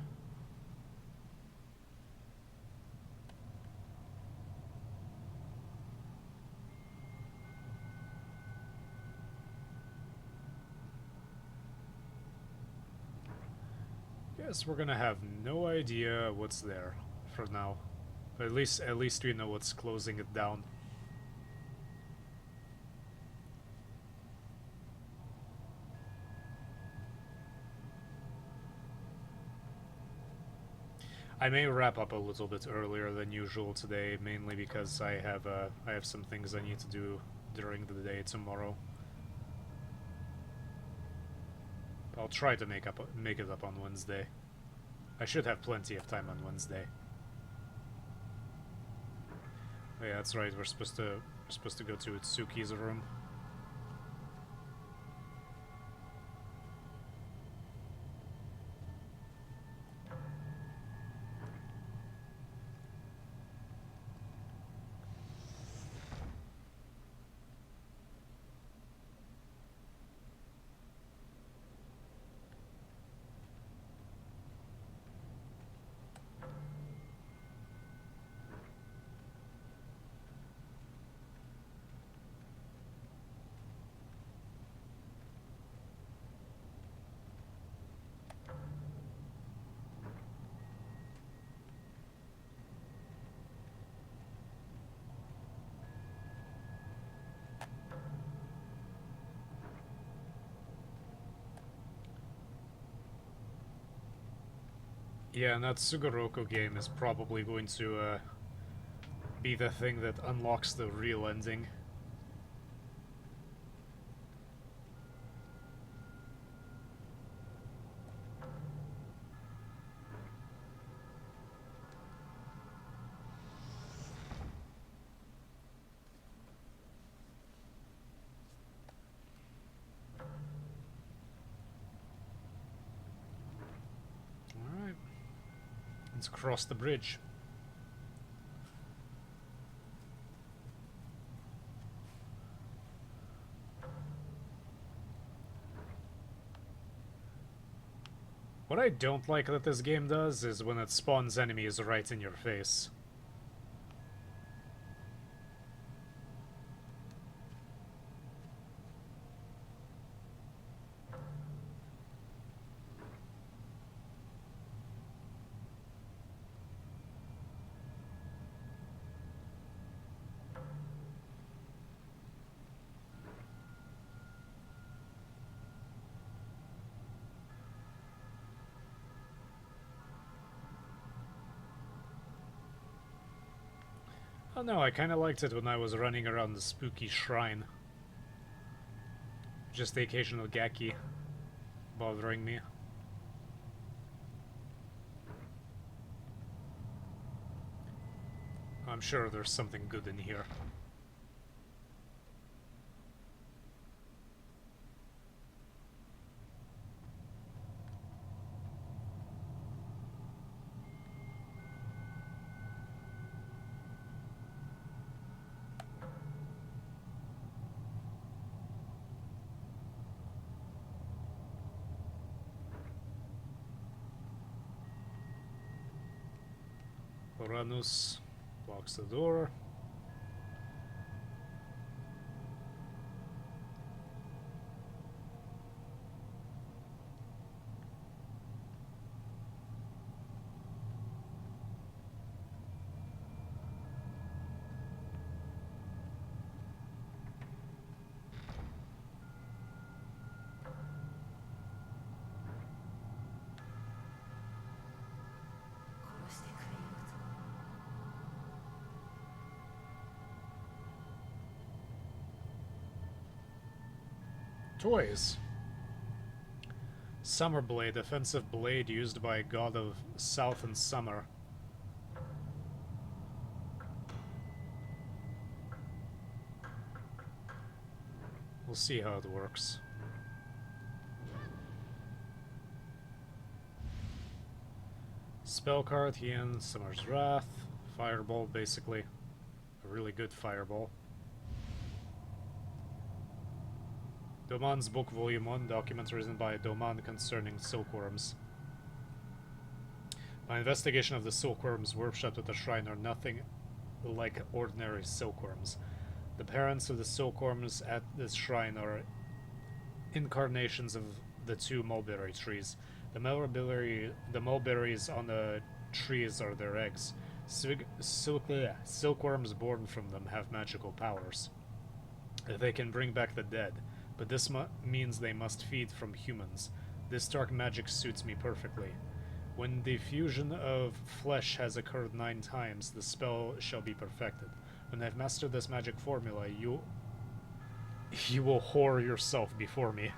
Guess we're gonna have no idea what's there for now. But at least we know what's closing it down. I may wrap up a little bit earlier than usual today, mainly because I have some things I need to do during the day tomorrow. I'll try to make it up on Wednesday. I should have plenty of time on Wednesday. Oh yeah, that's right. We're supposed to go to Itsuki's room. Yeah, and that Sugoroku game is probably going to be the thing that unlocks the real ending. Alright. Let's cross the bridge. What I don't like that this game does is when it spawns enemies right in your face. Oh no, I kinda liked it when I was running around the spooky shrine. Just the occasional Gaki bothering me. I'm sure there's something good in here. Uranus blocks the door. Toys. Summer Blade, offensive blade used by a god of south and summer. We'll see how it works. Spell card, Hien, Summer's Wrath. Fireball, basically. A really good fireball. Doman's Book Volume 1, documents written by Doman concerning silkworms. My investigation of the silkworms worshipped at the shrine are nothing like ordinary silkworms. The parents of the silkworms at this shrine are incarnations of the two mulberry trees. The mulberries on the trees are their eggs. Silkworms born from them have magical powers. They can bring back the dead, but this means they must feed from humans. This dark magic suits me perfectly. When the fusion of flesh has occurred 9 times, the spell shall be perfected. When I've mastered this magic formula, you will whore yourself before me.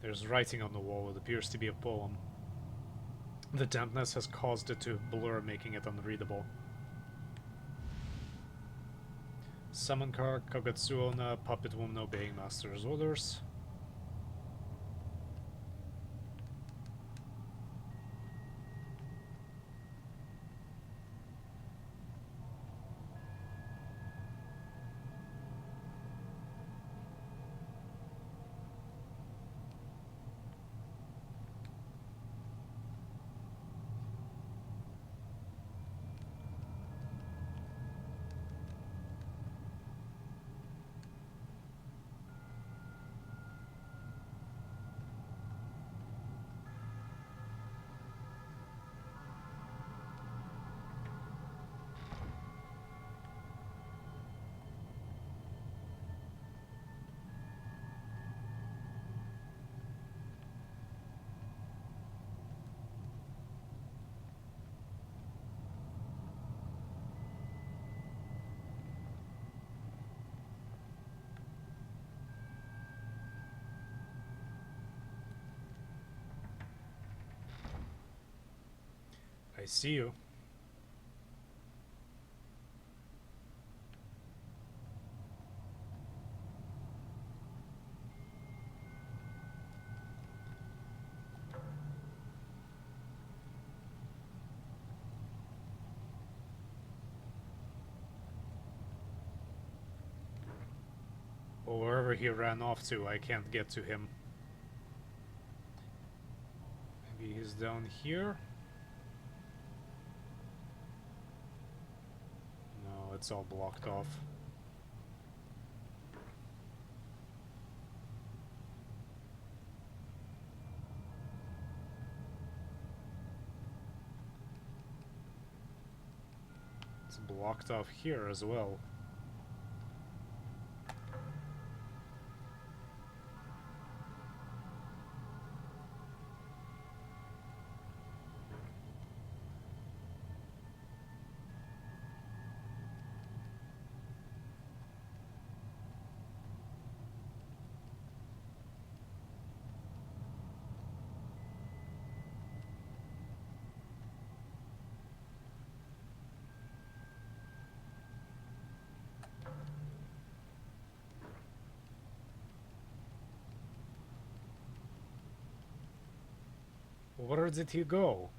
There's writing on the wall. It appears to be a poem. The dampness has caused it to blur, making it unreadable. Summon card, Kagatsuona, puppet woman obeying master's orders. I see you. Well, wherever he ran off to, I can't get to him. Maybe he's down here? No, it's all blocked off. It's blocked off here as well. Where did he go?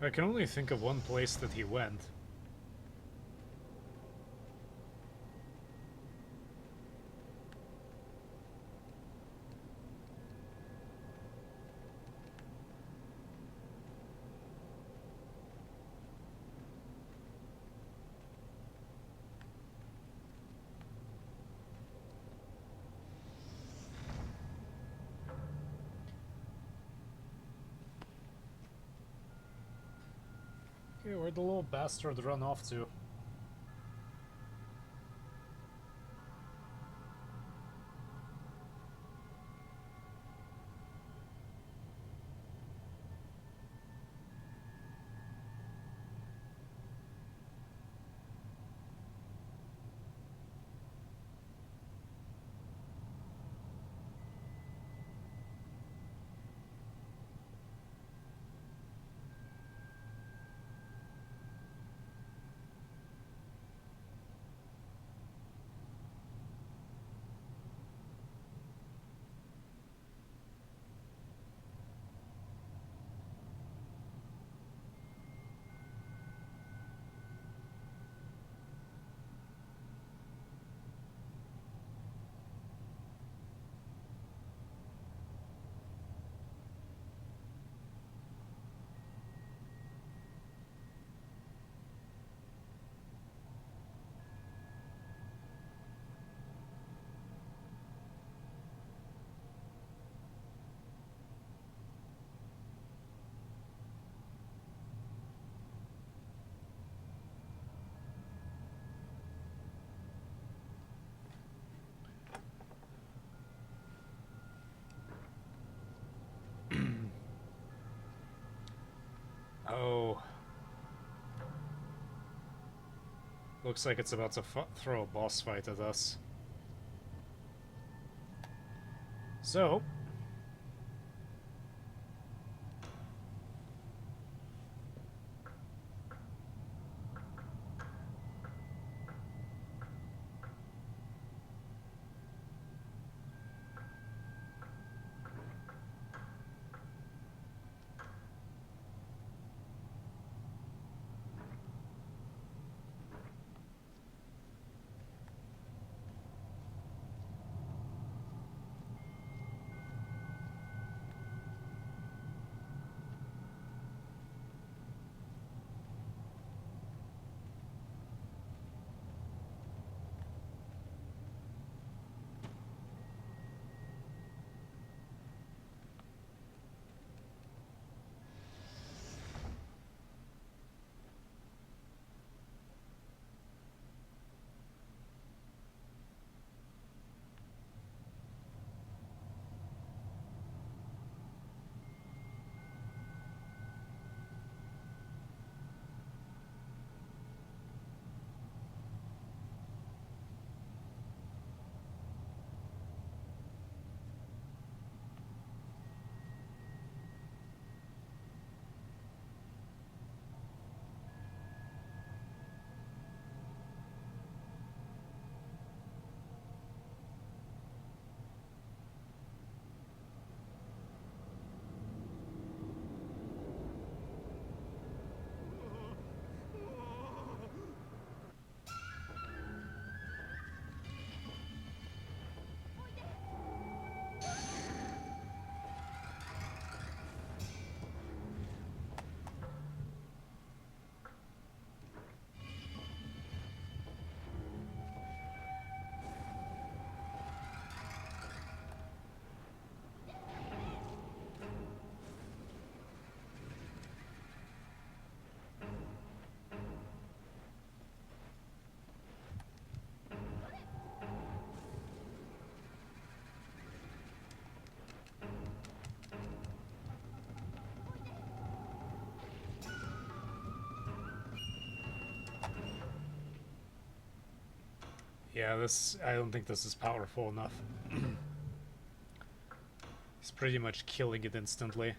I can only think of one place that he went. Okay, where'd the little bastard run off to? Oh. Looks like it's about to throw a boss fight at us. So... Yeah, this... I don't think this is powerful enough. He's pretty much killing it instantly.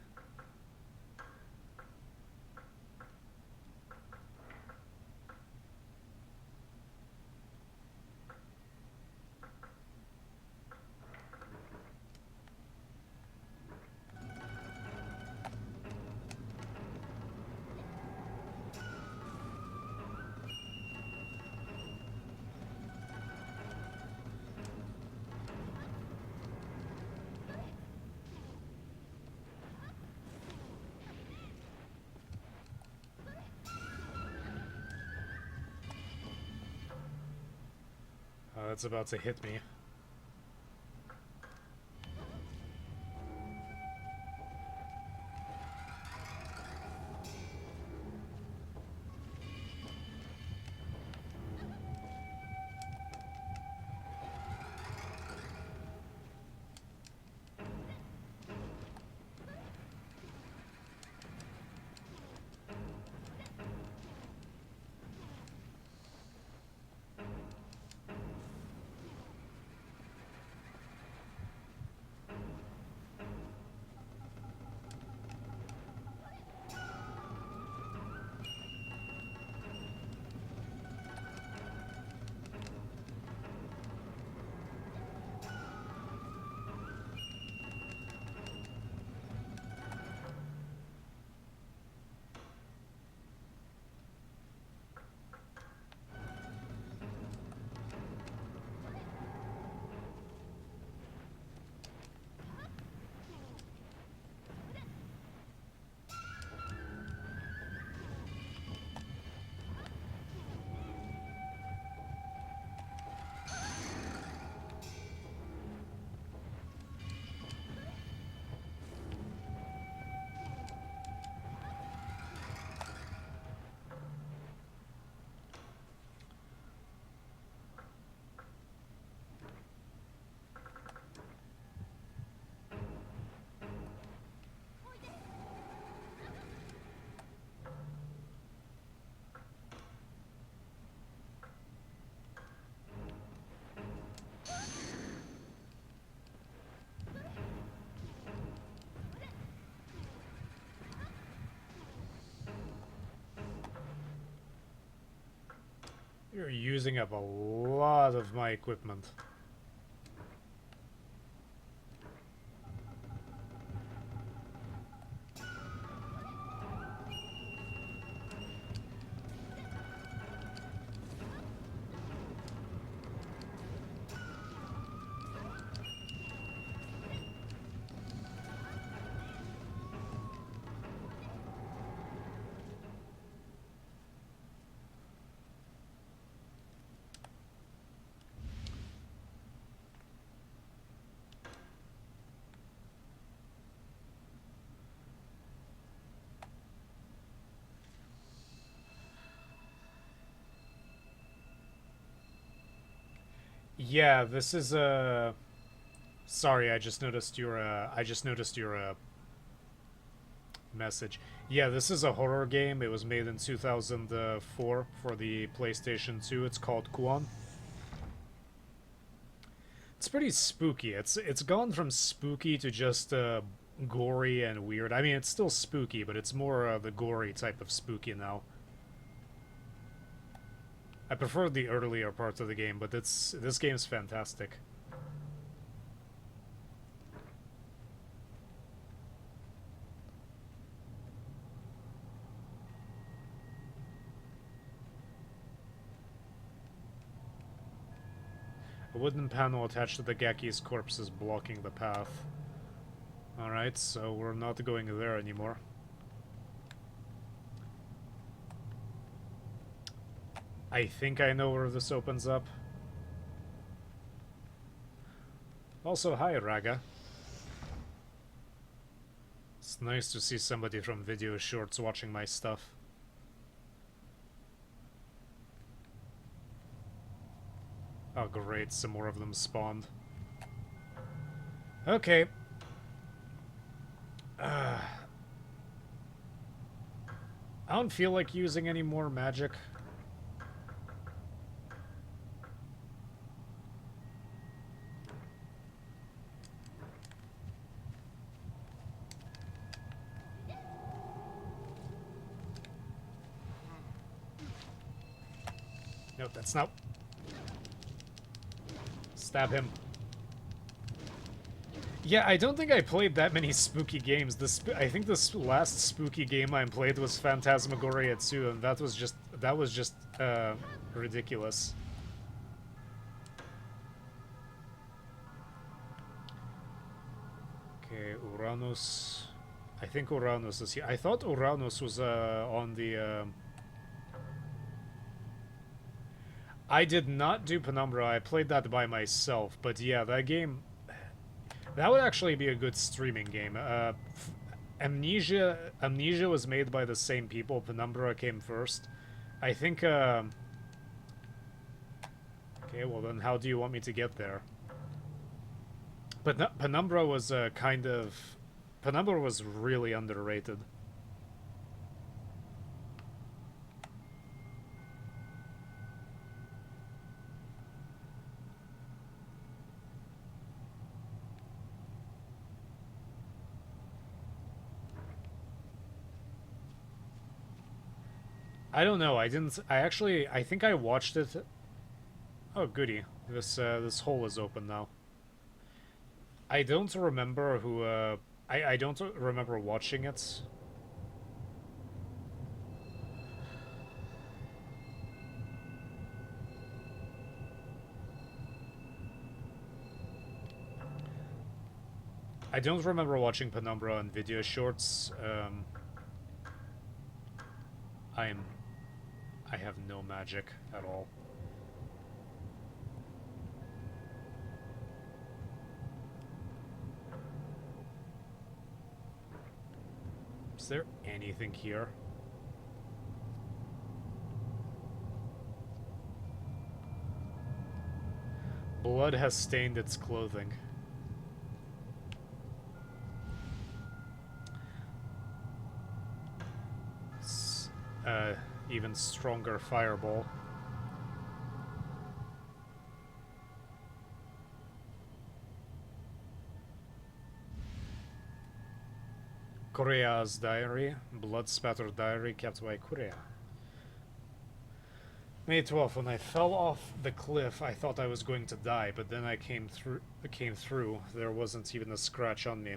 That's about to hit me. You're using up a lot of my equipment. Yeah, this is a... Sorry, I just noticed your message. Yeah, this is a horror game. It was made in 2004 for the PlayStation 2. It's called Kuon. It's pretty spooky. It's gone from spooky to just gory and weird. I mean, it's still spooky, but it's more the gory type of spooky now. I prefer the earlier parts of the game, but this game's fantastic. A wooden panel attached to the Gaki's corpse is blocking the path. Alright, so we're not going there anymore. I think I know where this opens up. Also, hi Raga. It's nice to see somebody from Video Shorts watching my stuff. Oh great, some more of them spawned. Okay. I don't feel like using any more magic. No, that's not... Stab him. Yeah, I don't think I played that many spooky games. I think this last spooky game I played was Phantasmagoria 2, and that was just ridiculous. Okay, Uranus. I think Uranus is here. I thought Uranus was on the. I did not do Penumbra. I played that by myself, but yeah, that game. That would actually be a good streaming game. Amnesia was made by the same people. Penumbra came first. I think. Okay, well then, how do you want me to get there? But Penumbra was kind of. Penumbra was really underrated. I don't know. I didn't. I think I watched it. Oh, goody. This hole is open now. I don't remember who. I don't remember watching it. I don't remember watching Penumbra on video shorts. I have no magic at all. Is there anything here? Blood has stained its clothing. Even stronger fireball. Korea's diary, blood-spattered diary kept by Korea. May 12th, when I fell off the cliff, I thought I was going to die, but then I came through. There wasn't even a scratch on me.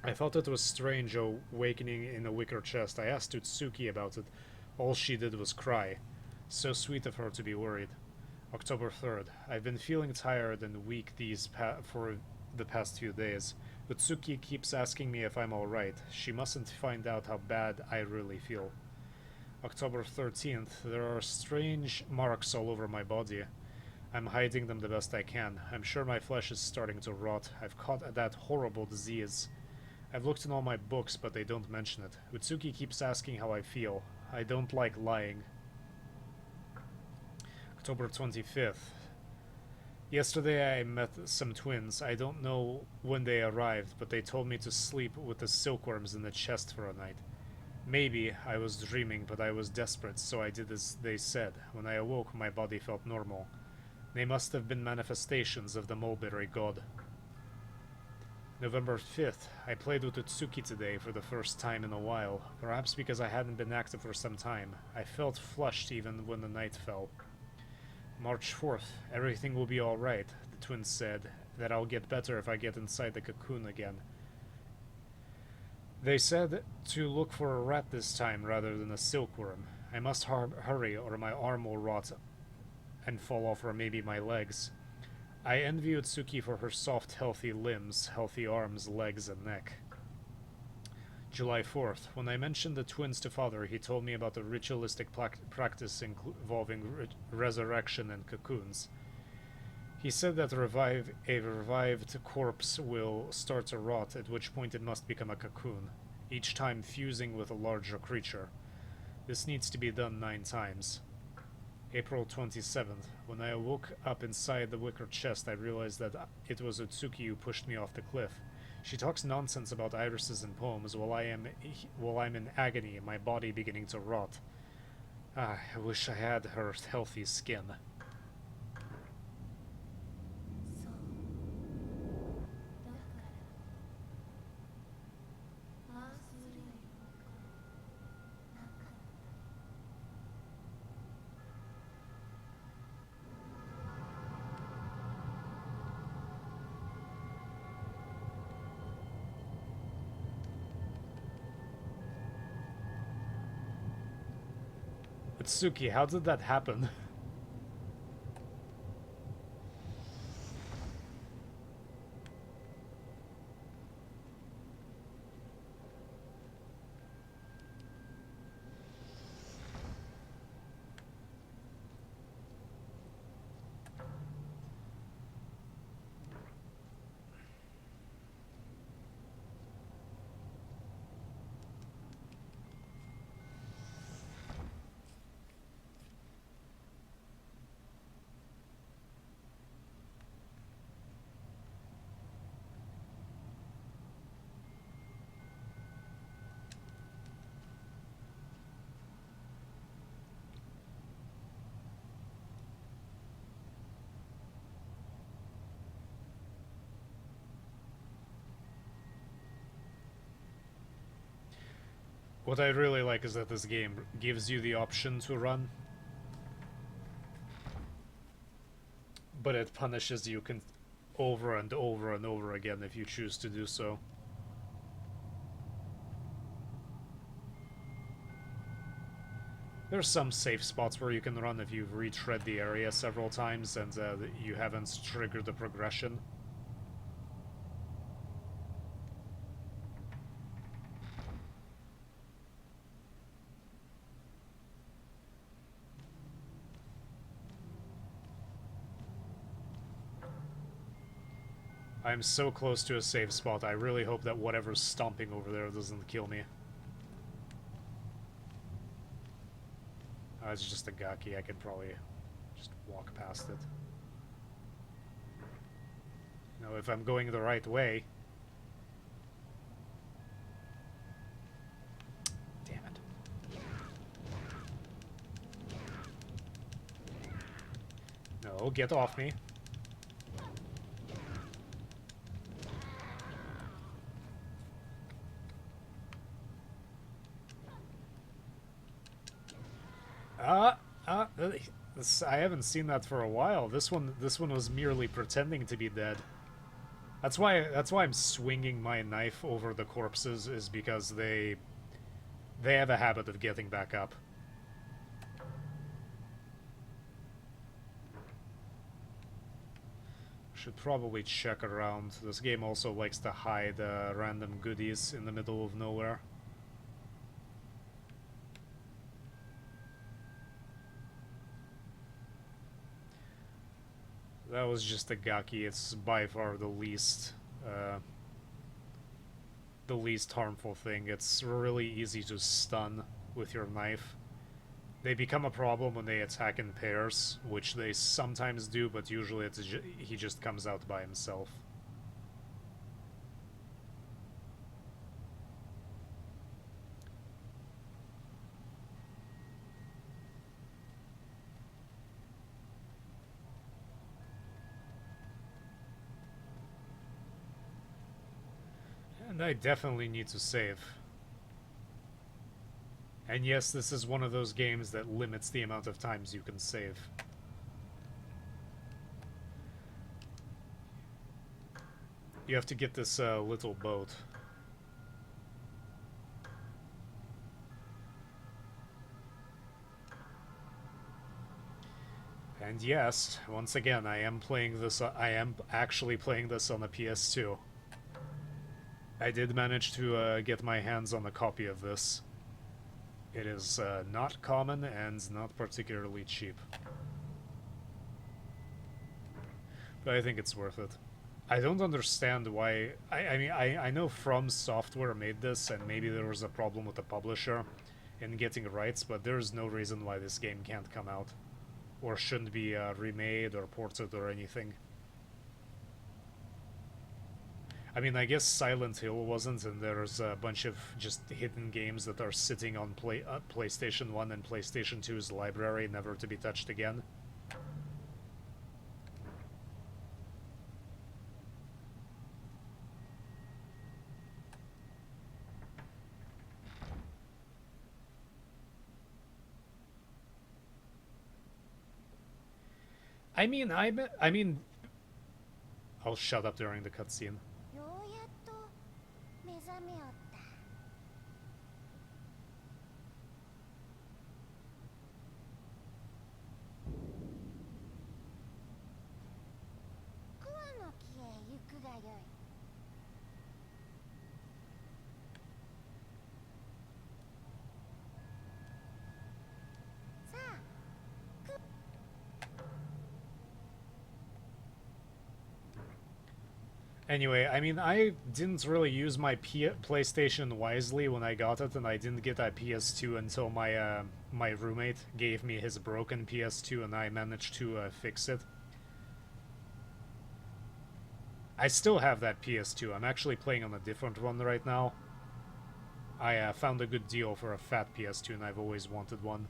I thought it was strange awakening in a wicker chest. I asked Utsuki about it. All she did was cry. So sweet of her to be worried. October 3rd. I've been feeling tired and weak for the past few days. Utsuki keeps asking me if I'm alright. She mustn't find out how bad I really feel. October 13th. There are strange marks all over my body. I'm hiding them the best I can. I'm sure my flesh is starting to rot. I've caught that horrible disease. I've looked in all my books, but they don't mention it. Utsuki keeps asking how I feel. I don't like lying. October 25th. Yesterday I met some twins. I don't know when they arrived, but they told me to sleep with the silkworms in the chest for a night. Maybe I was dreaming, but I was desperate, so I did as they said. When I awoke, my body felt normal. They must have been manifestations of the mulberry god. November 5th. I played with Utsuki today for the first time in a while, perhaps because I hadn't been active for some time. I felt flushed even when the night fell. March 4th. Everything will be alright, the twins said, that I'll get better if I get inside the cocoon again. They said to look for a rat this time rather than a silkworm. I must hurry or my arm will rot and fall off, or maybe my legs. I envy Utsuki for her soft, healthy limbs, healthy arms, legs, and neck. July 4th. When I mentioned the twins to Father, he told me about the ritualistic practice involving resurrection and cocoons. He said that a revived corpse will start to rot, at which point it must become a cocoon, each time fusing with a larger creature. This needs to be done 9 times. April 27th. When I woke up inside the wicker chest, I realized that it was Utsuki who pushed me off the cliff. She talks nonsense about irises and poems while I'm in agony, my body beginning to rot. I wish I had her healthy skin. Natsuki, how did that happen? What I really like is that this game gives you the option to run, but it punishes you over and over and over again if you choose to do so. There's some safe spots where you can run if you've retread the area several times and you haven't triggered the progression. I'm so close to a safe spot. I really hope that whatever's stomping over there doesn't kill me. It's just a Gaki. I can probably just walk past it. You know, if I'm going the right way... Damn it. No, get off me. I haven't seen that for a while. This one was merely pretending to be dead. That's why I'm swinging my knife over the corpses, is because they have a habit of getting back up. Should probably check around. This game also likes to hide random goodies in the middle of nowhere. That was just a Gaki. It's by far the least harmful thing. It's really easy to stun with your knife. They become a problem when they attack in pairs, which they sometimes do, but usually he just comes out by himself. And I definitely need to save. And yes, this is one of those games that limits the amount of times you can save. You have to get this little boat. And yes, once again, I am playing this. I am actually playing this on the PS2. I did manage to get my hands on a copy of this. It is not common and not particularly cheap. But I think it's worth it. I don't understand why... I mean, I know From Software made this, and maybe there was a problem with the publisher in getting rights, but there's no reason why this game can't come out. Or shouldn't be remade or ported or anything. I mean, I guess Silent Hill wasn't, and there's a bunch of just hidden games that are sitting on PlayStation 1 and PlayStation 2's library, never to be touched again. I mean, I'll shut up during the cutscene. Anyway, I mean, I didn't really use my PlayStation wisely when I got it, and I didn't get that PS2 until my roommate gave me his broken PS2, and I managed to fix it. I still have that PS2. I'm actually playing on a different one right now. I found a good deal for a fat PS2, and I've always wanted one.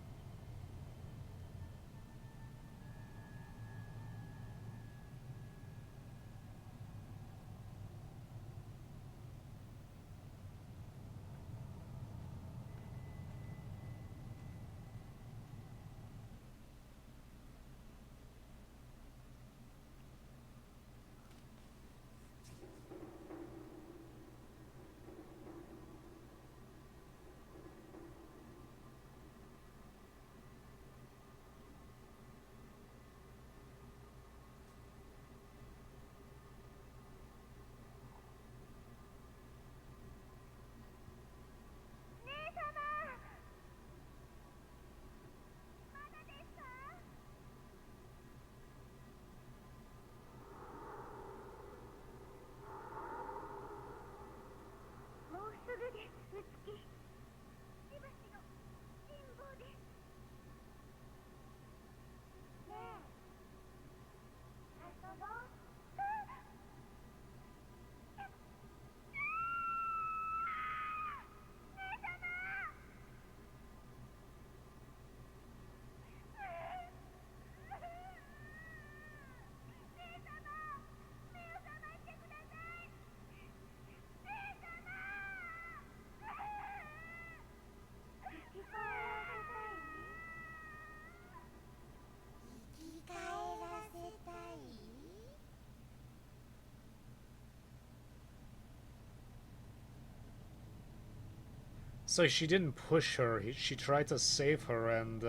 So she didn't push her. She tried to save her, and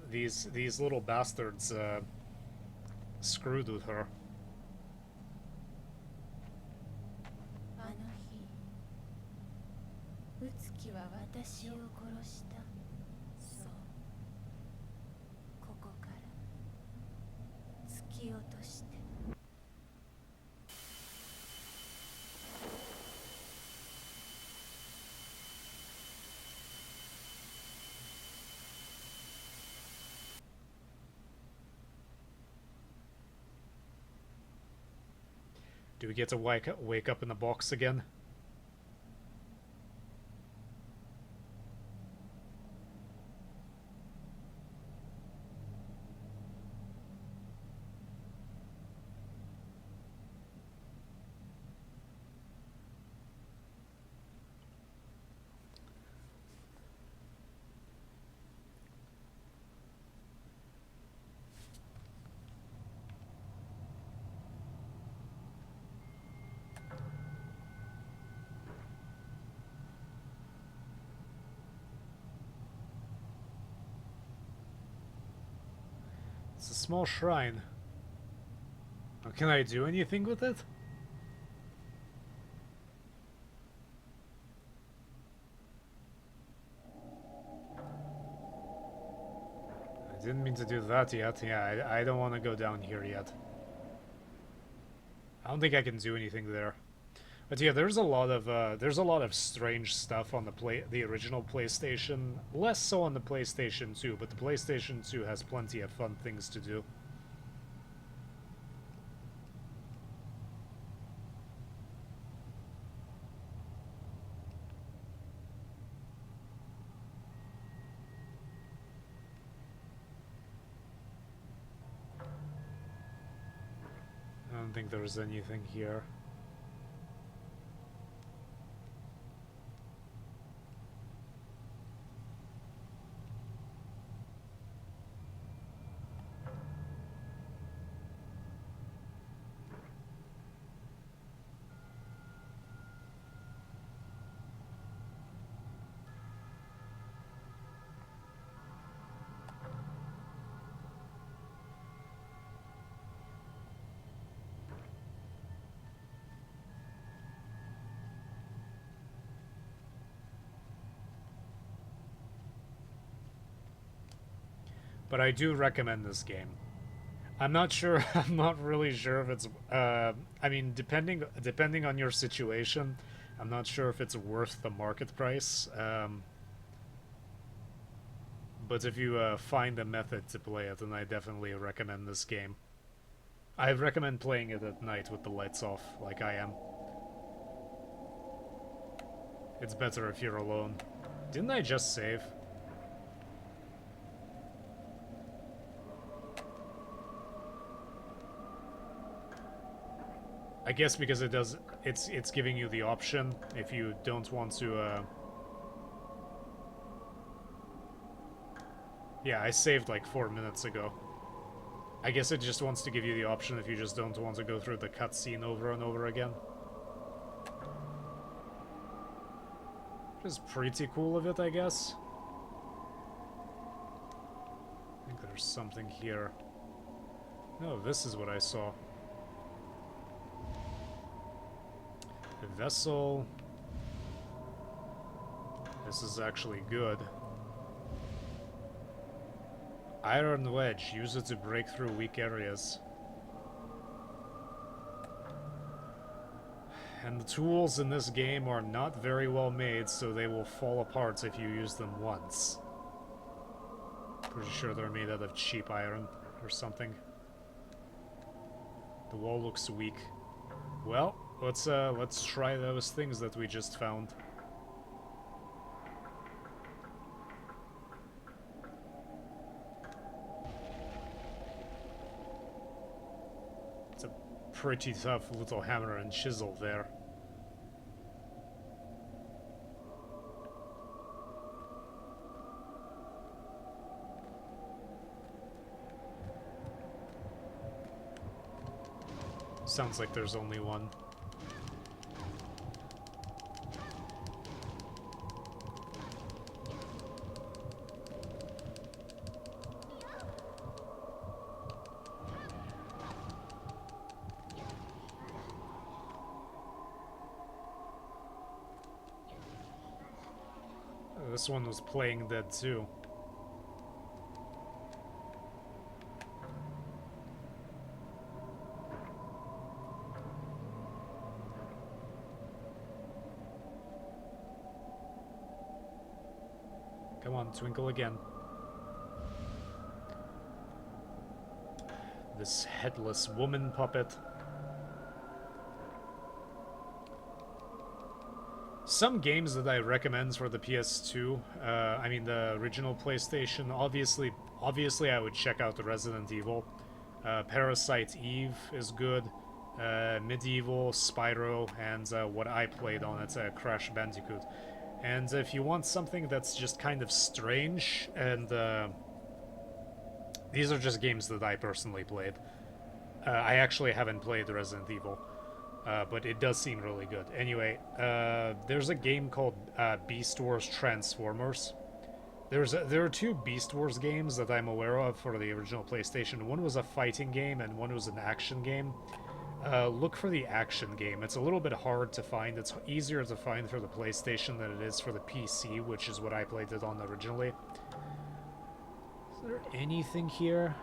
these little bastards screwed with her. あの日、うつきは私を殺した。そう。ここから突き落として。Do we get to wake up in the box again? It's a small shrine. Can I do anything with it? I didn't mean to do that yet. Yeah, I don't want to go down here yet. I don't think I can do anything there. But yeah, there's a lot of strange stuff on the original PlayStation. Less so on the PlayStation 2, but the PlayStation 2 has plenty of fun things to do. I don't think there's anything here. But I do recommend this game. I'm not sure. I'm not really sure if it's. I mean, depending on your situation, I'm not sure if it's worth the market price. But if you find a method to play it, then I definitely recommend this game. I recommend playing it at night with the lights off, like I am. It's better if you're alone. Didn't I just save? I guess because it does, it's giving you the option if you don't want to. Yeah, I saved like 4 minutes ago. I guess it just wants to give you the option if you just don't want to go through the cutscene over and over again. Which is pretty cool of it, I guess. I think there's something here. No, this is what I saw. A vessel. This is actually good. Iron wedge. Use it to break through weak areas. And the tools in this game are not very well made, so they will fall apart if you use them once. Pretty sure they're made out of cheap iron or something. The wall looks weak. Well, let's try those things that we just found. It's a pretty tough little hammer and chisel there. Sounds like there's only one. This one was playing dead too. Come on, twinkle again. This headless woman puppet. Some games that I recommend for the PS2, I mean the original PlayStation, obviously I would check out the Resident Evil. Parasite Eve is good. Medieval, Spyro, and what I played on it, Crash Bandicoot. And if you want something that's just kind of strange, and these are just games that I personally played. I actually haven't played Resident Evil. But it does seem really good. Anyway, there's a game called Beast Wars Transformers. There are two Beast Wars games that I'm aware of for the original PlayStation. One was a fighting game and one was an action game. Look for the action game. It's a little bit hard to find. It's easier to find for the PlayStation than it is for the PC, which is what I played it on originally. Is there anything here?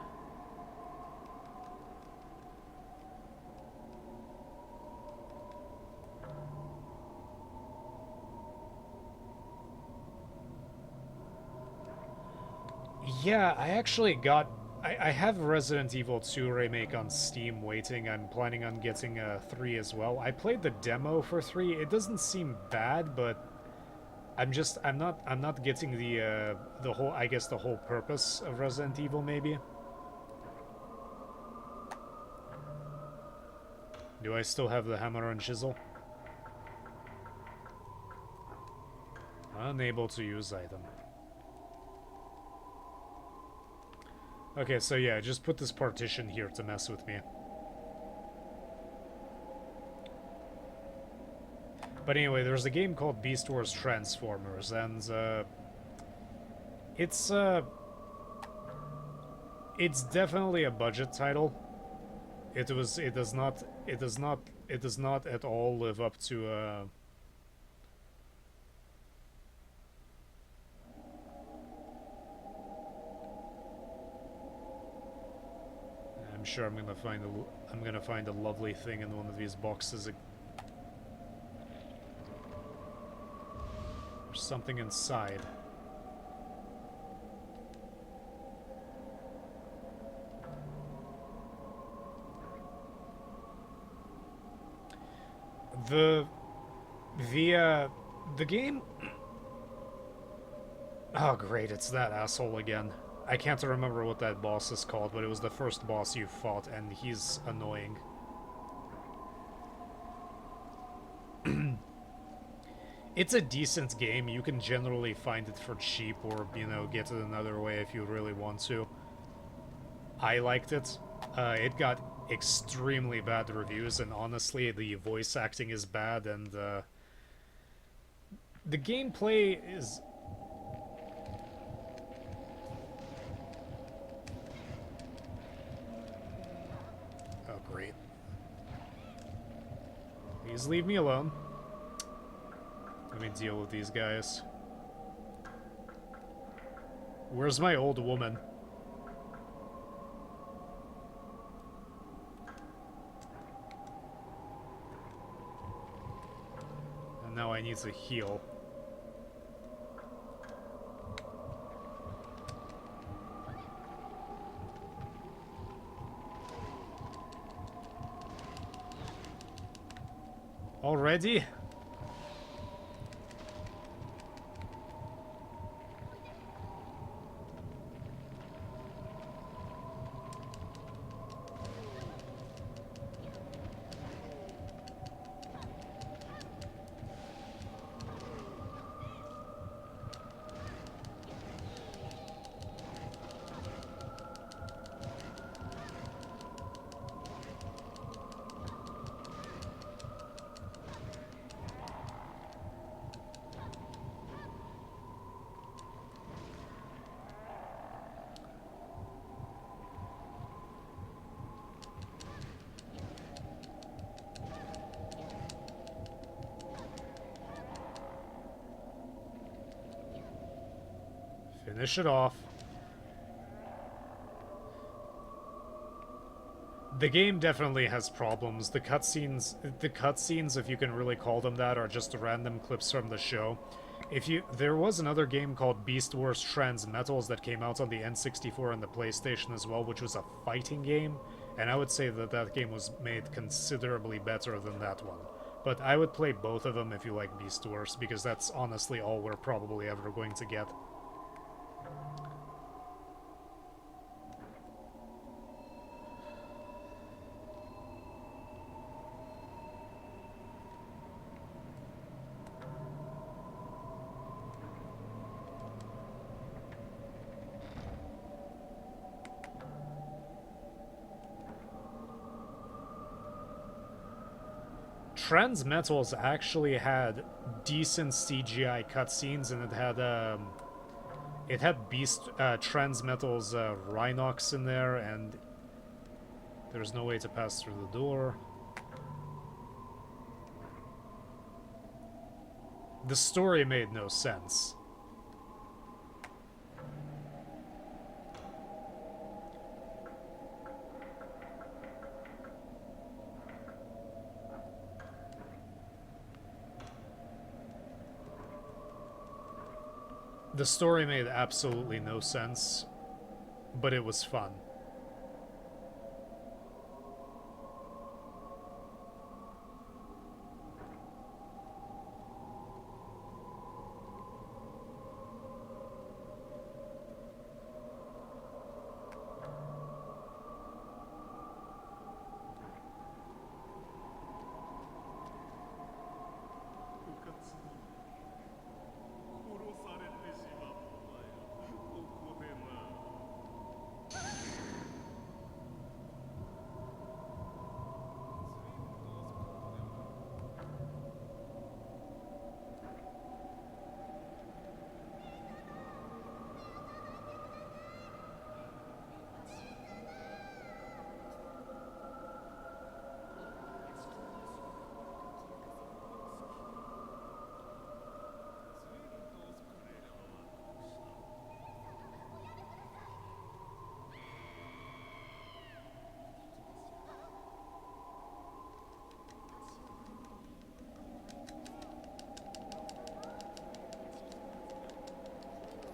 Yeah, I actually got... I have Resident Evil 2 Remake on Steam waiting. I'm planning on getting 3 as well. I played the demo for 3. It doesn't seem bad, but I'm not getting the whole, I guess, the whole purpose of Resident Evil, maybe. Do I still have the hammer and chisel? Unable to use item. Okay, so yeah, just put this partition here to mess with me. But anyway, there's a game called Beast Wars Transformers, and it's definitely a budget title. It does not at all live up to I'm sure I'm gonna find a lovely thing in one of these boxes. There's something inside. The game. Oh great, it's that asshole again. I can't remember what that boss is called, but it was the first boss you fought, and he's annoying. It's a decent game. You can generally find it for cheap or, you know, get it another way if you really want to. I liked it. It got extremely bad reviews, and honestly, the voice acting is bad, and the gameplay is... Oh, great. Please leave me alone. Let me deal with these guys. Where's my old woman? And now I need to heal. Already? Finish it off. The game definitely has problems. The cutscenes, if you can really call them that, are just random clips from the show. There was another game called Beast Wars Transmetals that came out on the N64 and the PlayStation as well, which was a fighting game, and I would say that that game was made considerably better than that one. But I would play both of them if you like Beast Wars, because that's honestly all we're probably ever going to get. Transmetals actually had decent CGI cutscenes, and it had Transmetals Rhinox in there, and there's no way to pass through the door. The story made no sense. The story made absolutely no sense, but it was fun.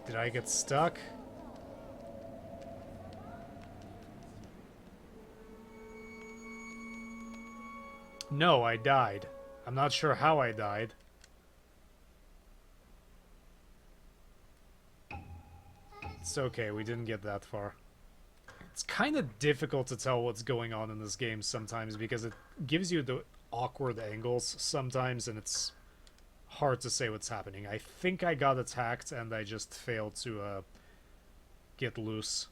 Did I get stuck? No, I died. I'm not sure how I died. It's okay, we didn't get that far. It's kind of difficult to tell what's going on in this game sometimes because it gives you the awkward angles sometimes and it's hard to say what's happening. I think I got attacked and I just failed to get loose.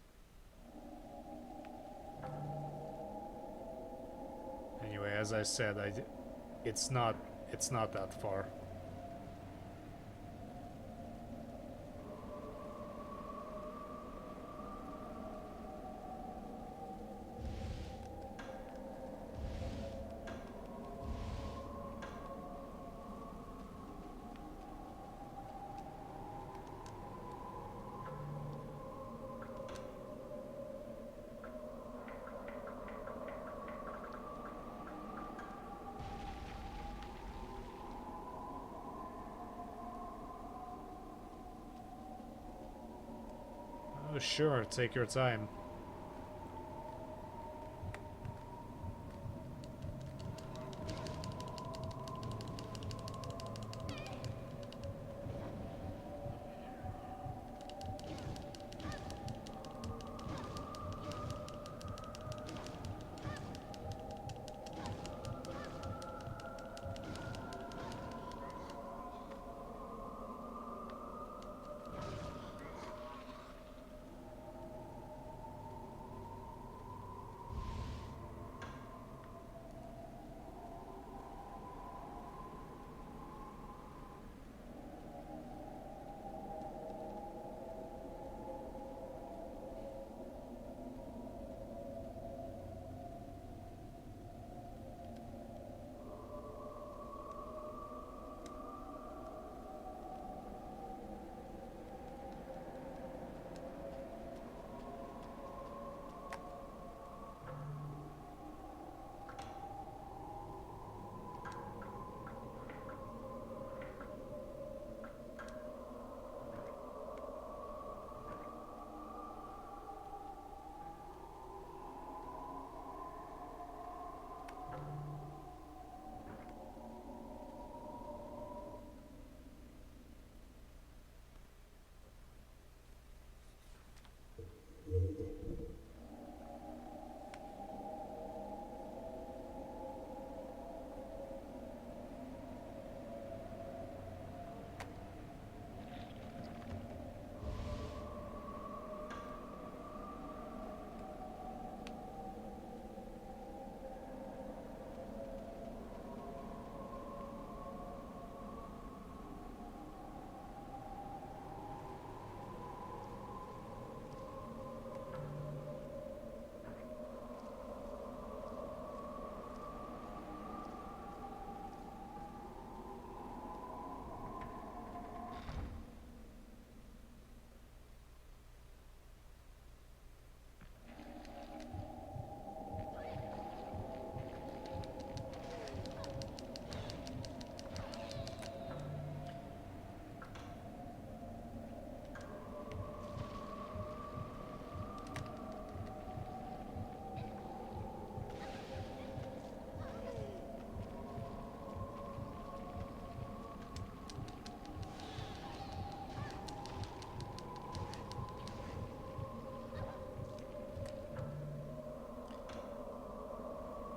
Anyway, as I said, it's not that far. Oh, sure, take your time.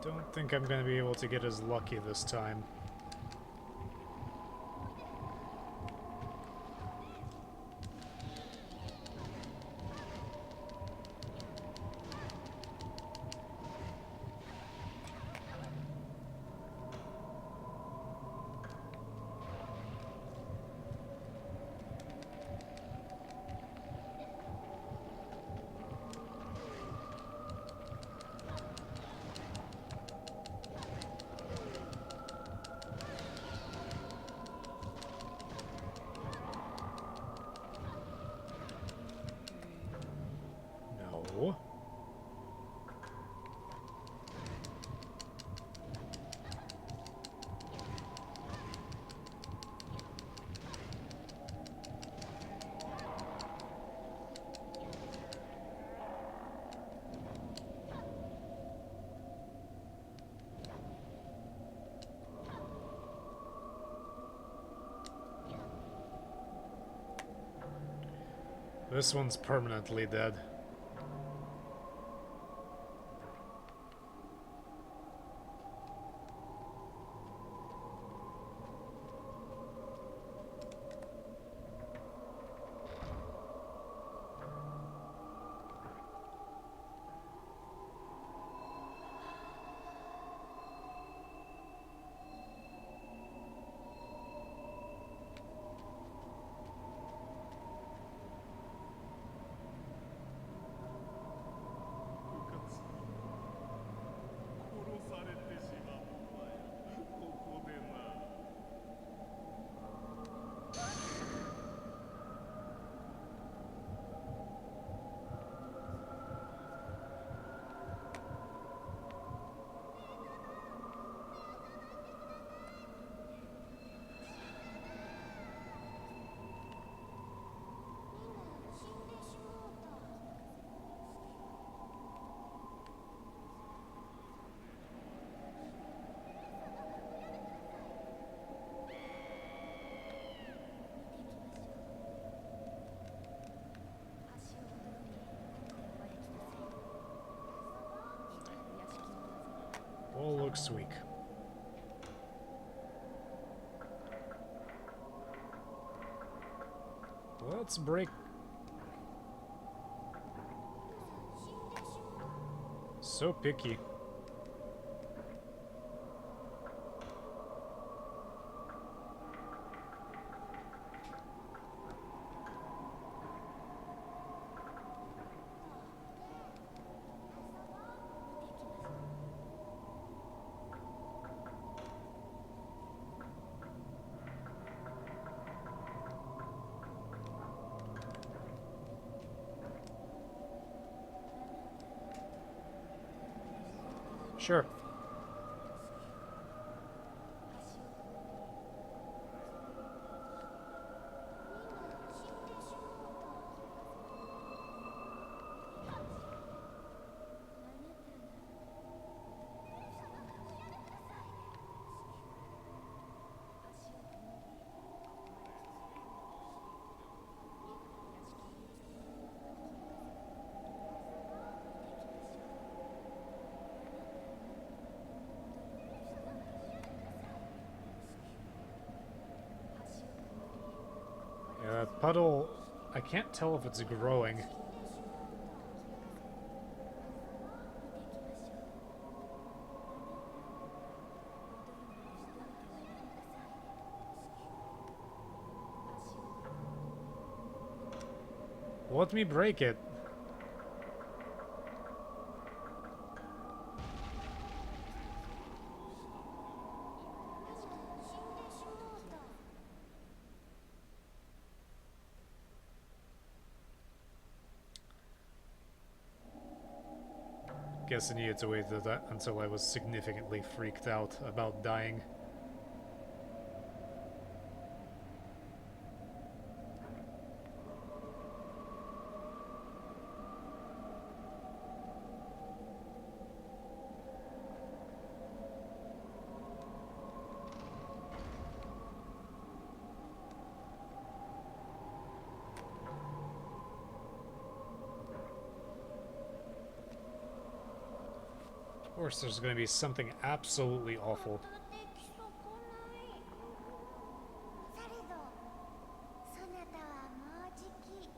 Don't think I'm gonna be able to get as lucky this time. This one's permanently dead. All looks weak. Let's break. So picky. Sure. Yeah, that puddle, I can't tell if it's growing. Let me break it. Guess I needed to wait until I was significantly freaked out about dying. Of course, there's going to be something absolutely awful. されどそなたはもうじきよ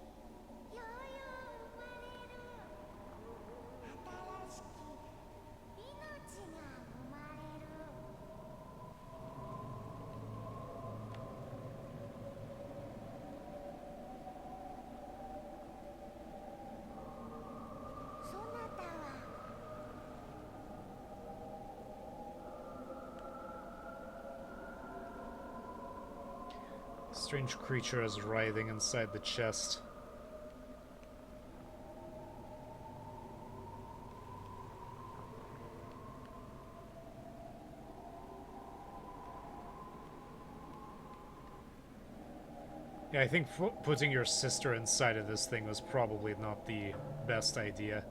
うよう生まれる新しき命が生まれるそなたは Strange creature is writhing inside the chest. Yeah, I think putting your sister inside of this thing was probably not the best idea.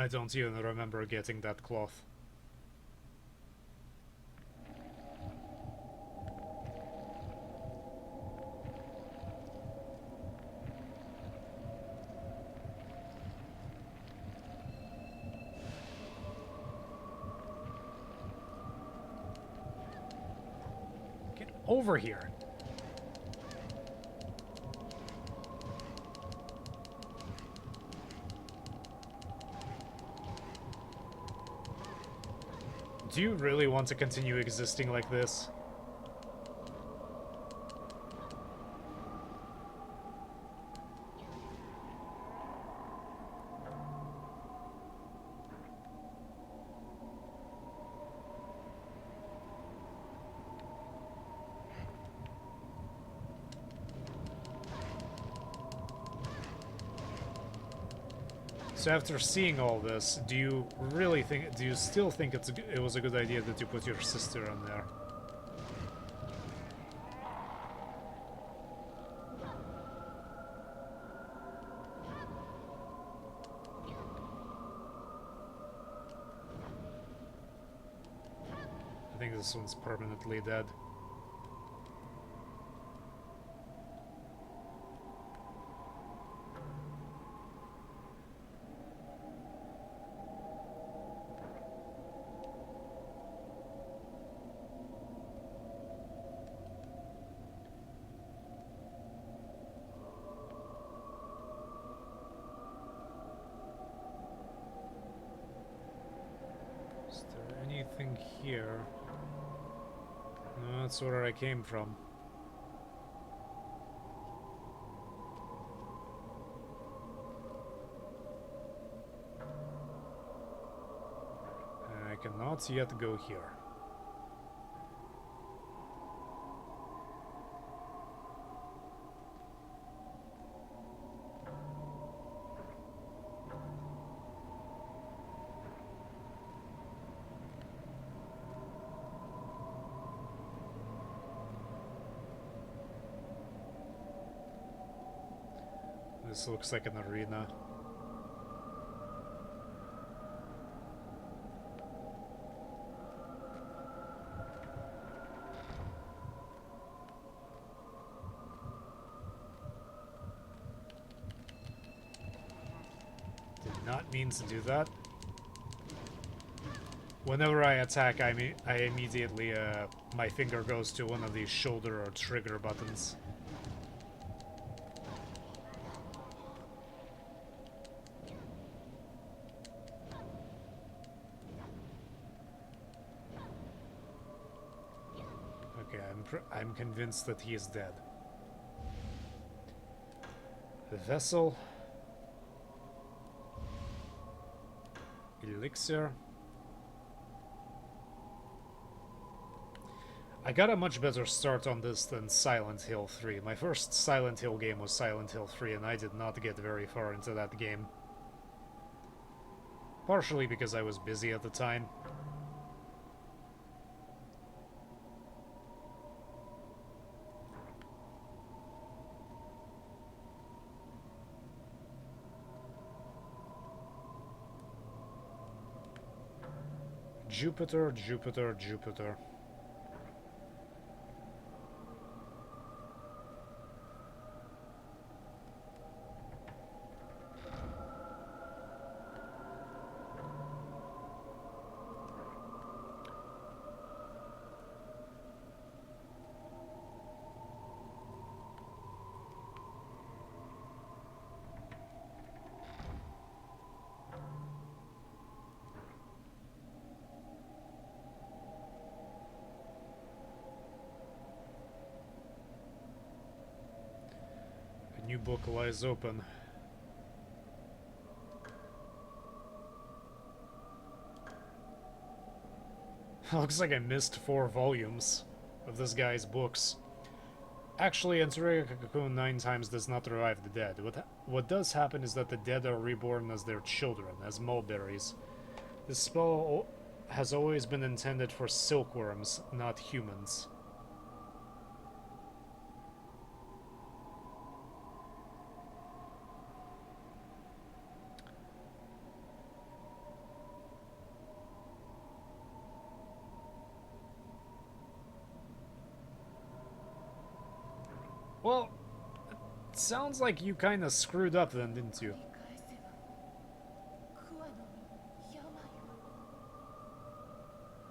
I don't even remember getting that cloth. Get over here! Do you really want to continue existing like this? So after seeing all this, do you still think it was a good idea that you put your sister in there? I think this one's permanently dead. Is there anything here? No, that's where I came from. I cannot yet go here. This looks like an arena. Did not mean to do that. Whenever I attack, I immediately, my finger goes to one of these shoulder or trigger buttons. I'm convinced that he is dead. The vessel. Elixir. I got a much better start on this than Silent Hill 3. My first Silent Hill game was Silent Hill 3, and I did not get very far into that game. Partially because I was busy at the time. Jupiter, Jupiter, Jupiter. New book lies open. Looks like I missed 4 volumes of this guy's books. Actually, entering a cocoon 9 times does not revive the dead. What does happen is that the dead are reborn as their children, as mulberries. This spell has always been intended for silkworms, not humans. Well, it sounds like you kinda screwed up then, didn't you? 繰り返せばクワの病は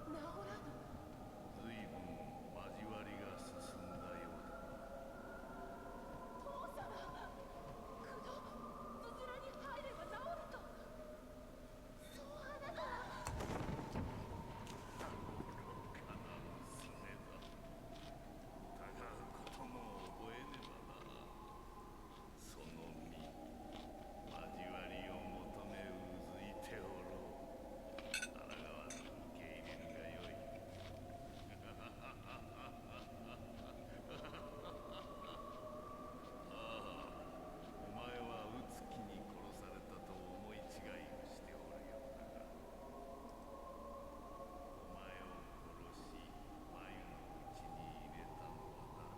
治らぬ。随分交わりが進んだようだ。父様、苦のつづらに入れば治ると。そうあなたは。愚かな娘だ。疑うことも覚えねばな。その身、交わりを求めうずいておろう。抗わず受け入れるがよい。ああ、お前はうつきに殺されたと思い違いをしておるようだが、お前を殺し眉の内に入れたのはな、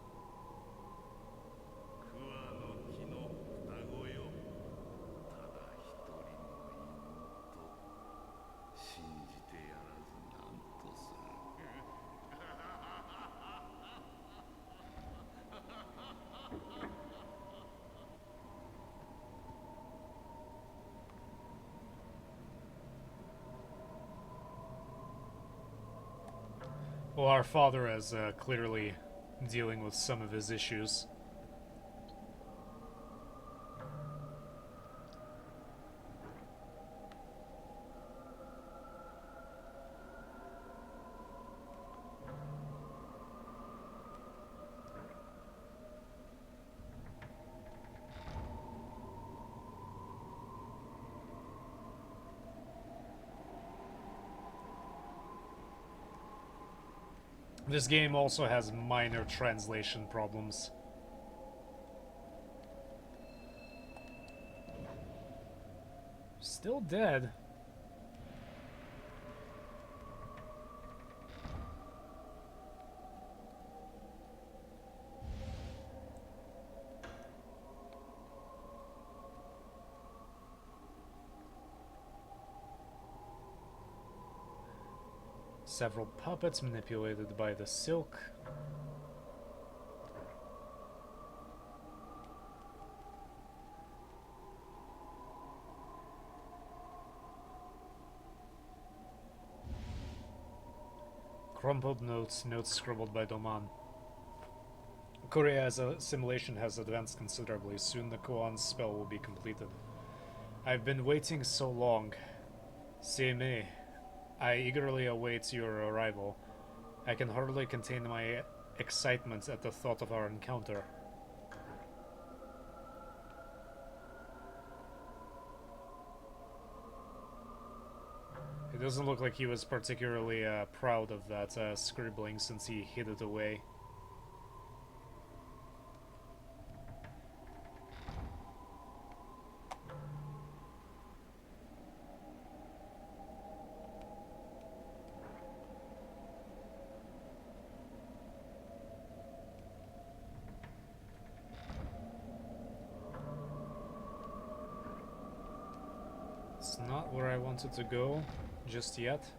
桑の木の双子よ。ただ一人の妹。信じてやらずなんとする。Well, our father is clearly dealing with some of his issues. This game also has minor translation problems. Still dead. Several puppets manipulated by the silk. Crumpled notes, notes scribbled by Doman. Korea's assimilation has advanced considerably. Soon the Kuon spell will be completed. I've been waiting so long. Seime, I eagerly await your arrival. I can hardly contain my excitement at the thought of our encounter. It doesn't look like he was particularly proud of that scribbling since he hid it away. It's not where I wanted to go just yet.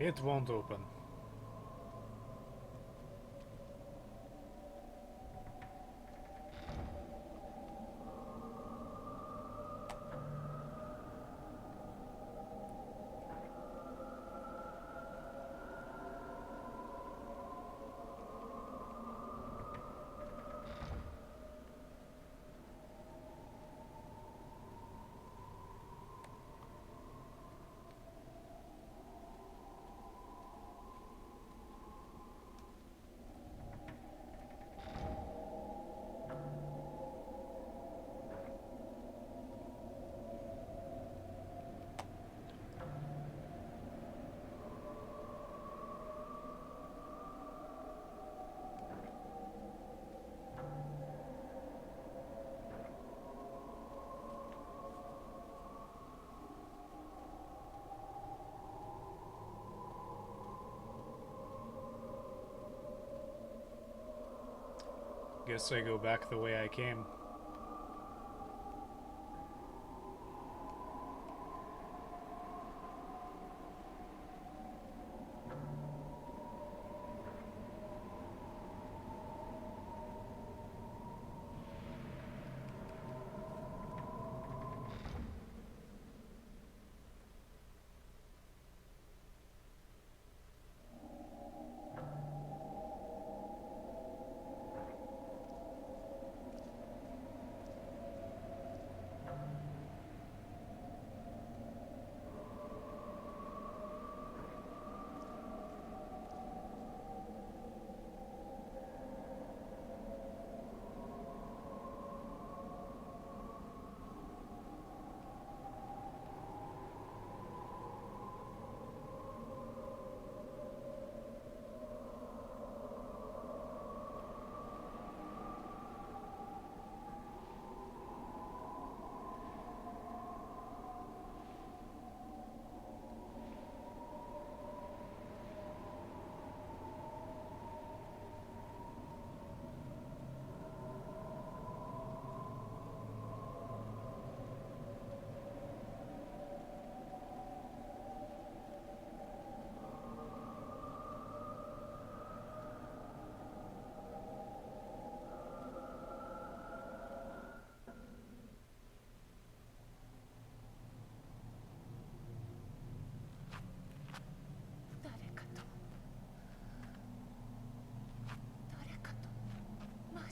It won't open. Guess I go back the way I came.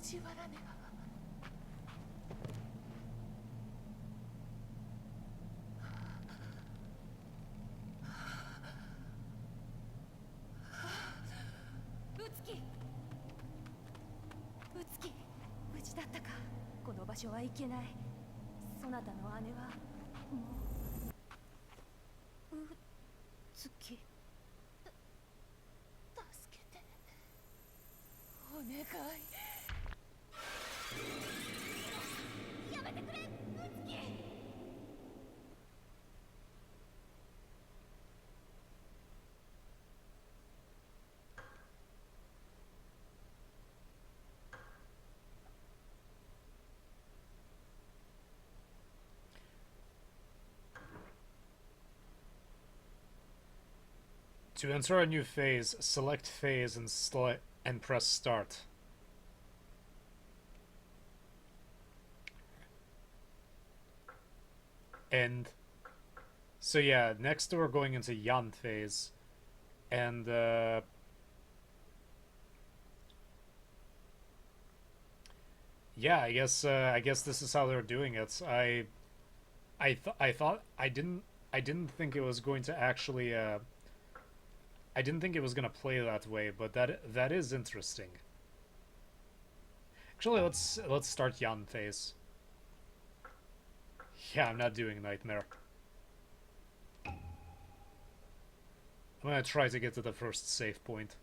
交わらねば。うつき、無事だったか。この場所はいけない。そなたの姉はもう。うつき、助けてお願い。やめてくれ、うつき。To enter a new phase, select phase and press start. And so yeah, next we're going into Yan phase, and yeah, I guess this is how they're doing it. I didn't think it was going to actually I didn't think it was gonna play that way, but that is interesting. Actually, let's start Yan phase. Yeah, I'm not doing Nightmare. I'm gonna try to get to the first save point.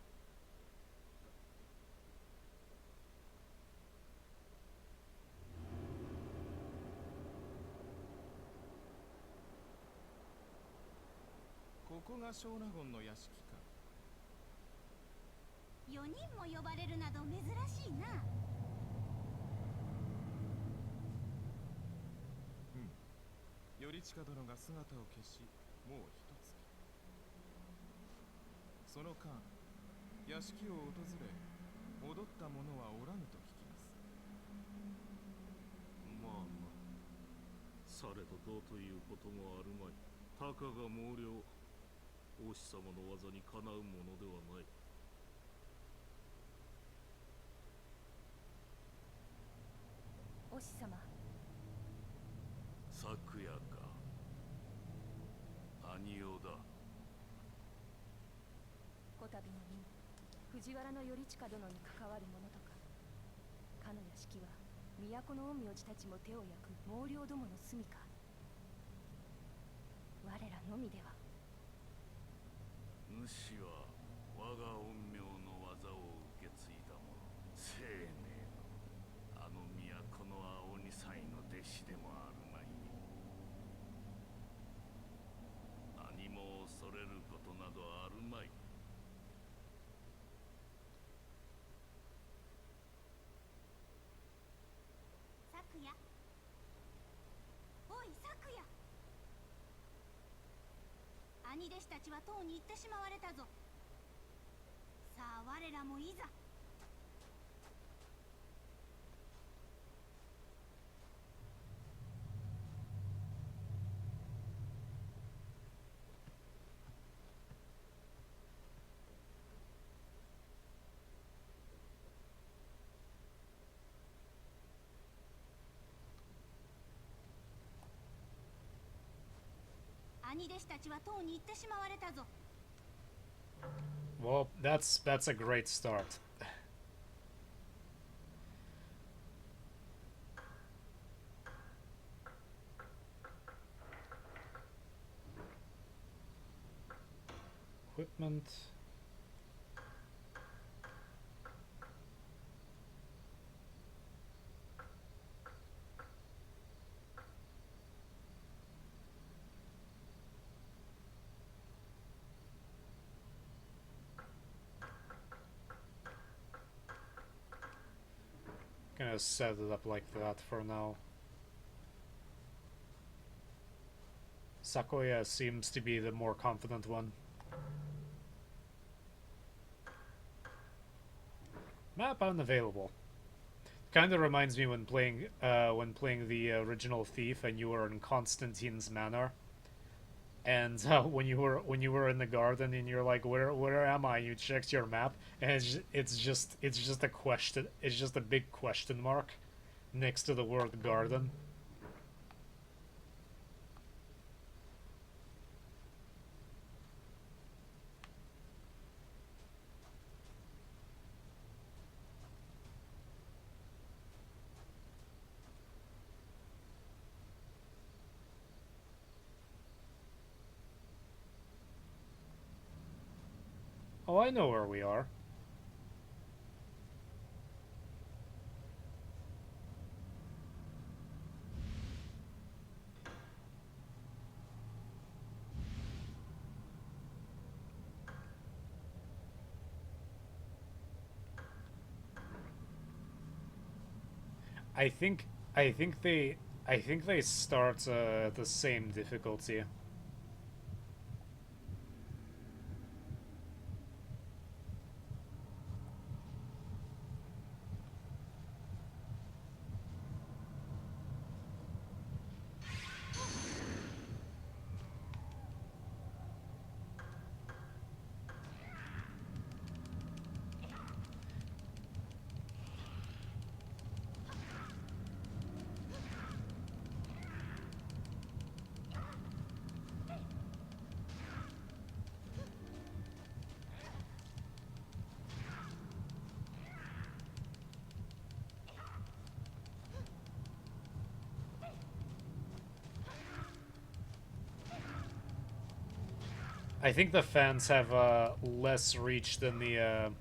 This is Shonagon 屋敷か。4人も呼ばれるなど珍しいな。頼親殿が姿を消し、もう一月。その間、屋敷を訪れ、戻った者はおらぬと聞きます。まあまあ、されどどうということもあるまい。たかが毛量、王子様の技にかなうものではない。お師様。昨夜か。兄用だ。こたびの任、藤原頼親殿に関わる者とか。かの屋敷は都の陰陽師たちも手を焼く毛量どもの住みか。我らのみでは。主は我が陰陽の技を受け継いだ者。生命のあの都の青二才の弟子でもあるまい。何も恐れることなどあるまい。兄弟子たちはとうに行ってしまわれたぞ。さあ我らもいざ。兄弟子たちはとうに行ってしまわれたぞ。 Well, that's a great start. Equipment. Gonna set it up like that for now. Sakoya seems to be the more confident one. Map unavailable. Kinda reminds me when playing the original Thief and you were in Constantine's Manor. And when you were in the garden and you're like, where am I? You checked your map and it's just a question. It's just a big question mark next to the word garden. Oh, I know where we are. I think I think they start at the same difficulty. I think the fans have less reach than the.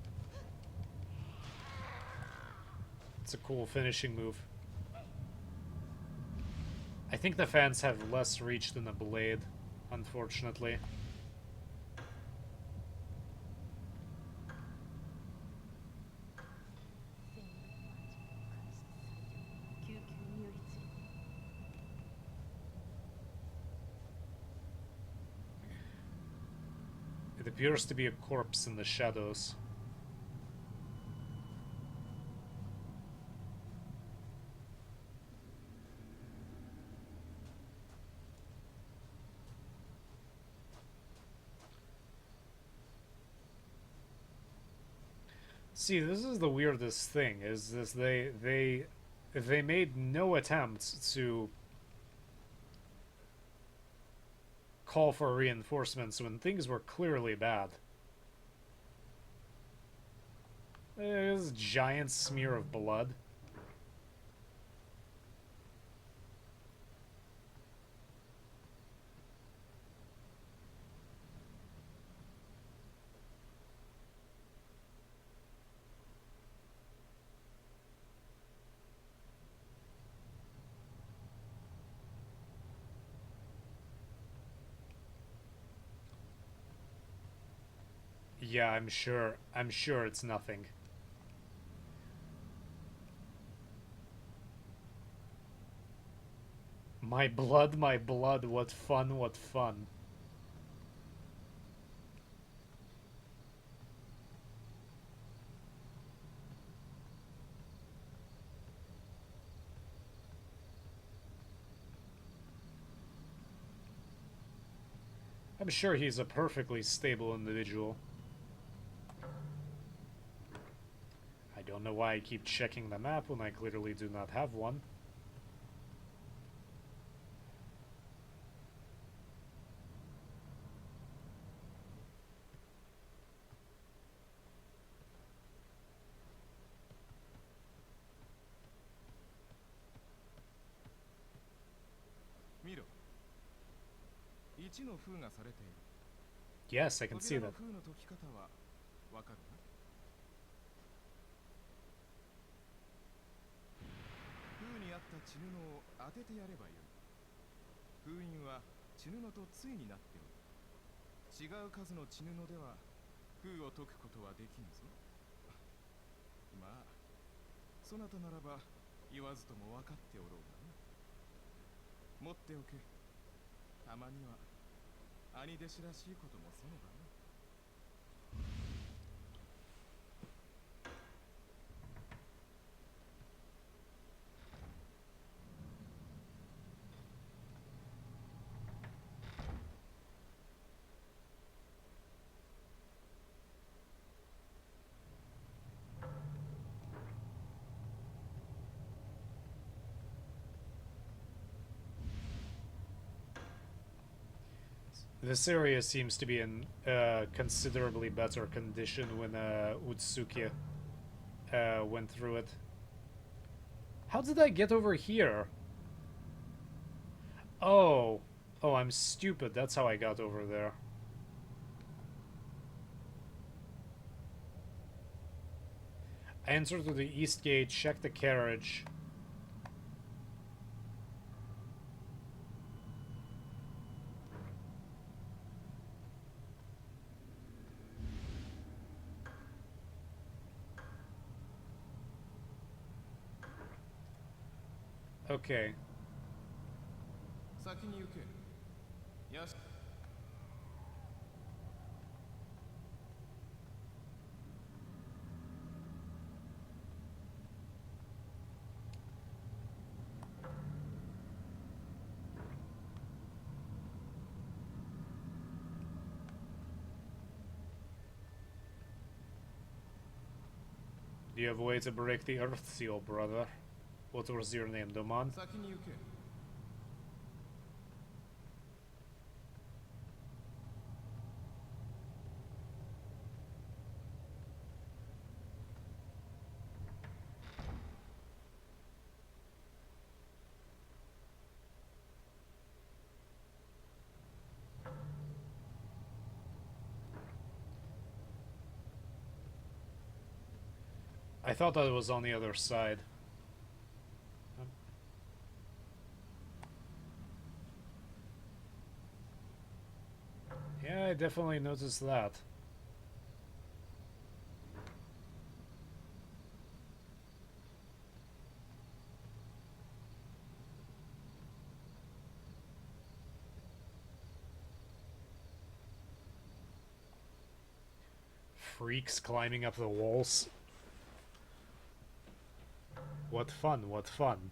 It's a cool finishing move. I think the fans have less reach than the blade, unfortunately. It appears to be a corpse in the shadows. See, this is the weirdest thing, is this they made no attempts to call for reinforcements when things were clearly bad. There's a giant smear of blood. Yeah, I'm sure it's nothing. My blood, what fun, what fun. I'm sure he's a perfectly stable individual. I don't know why I keep checking the map when I clearly do not have one. Yes, I can see that. 封にあった血布を当ててやればよい。封印は血布と対になっておる。違う数の血布では封を解くことはできんぞ。まあ、そなたならば言わずとも分かっておろうがな。持っておけ。たまには兄弟子らしいこともせねばな。This area seems to be in considerably better condition when Utsuki went through it. How did I get over here? Oh, I'm stupid. That's how I got over there. I entered through the east gate, checked the carriage. Okay. 先に行け。よし。Do you have a way to break the earth seal, brother? What was your name, Doman? 先に行け。I thought that was on the other side. Yeah, I definitely noticed that. Freaks climbing up the walls. What fun, what fun.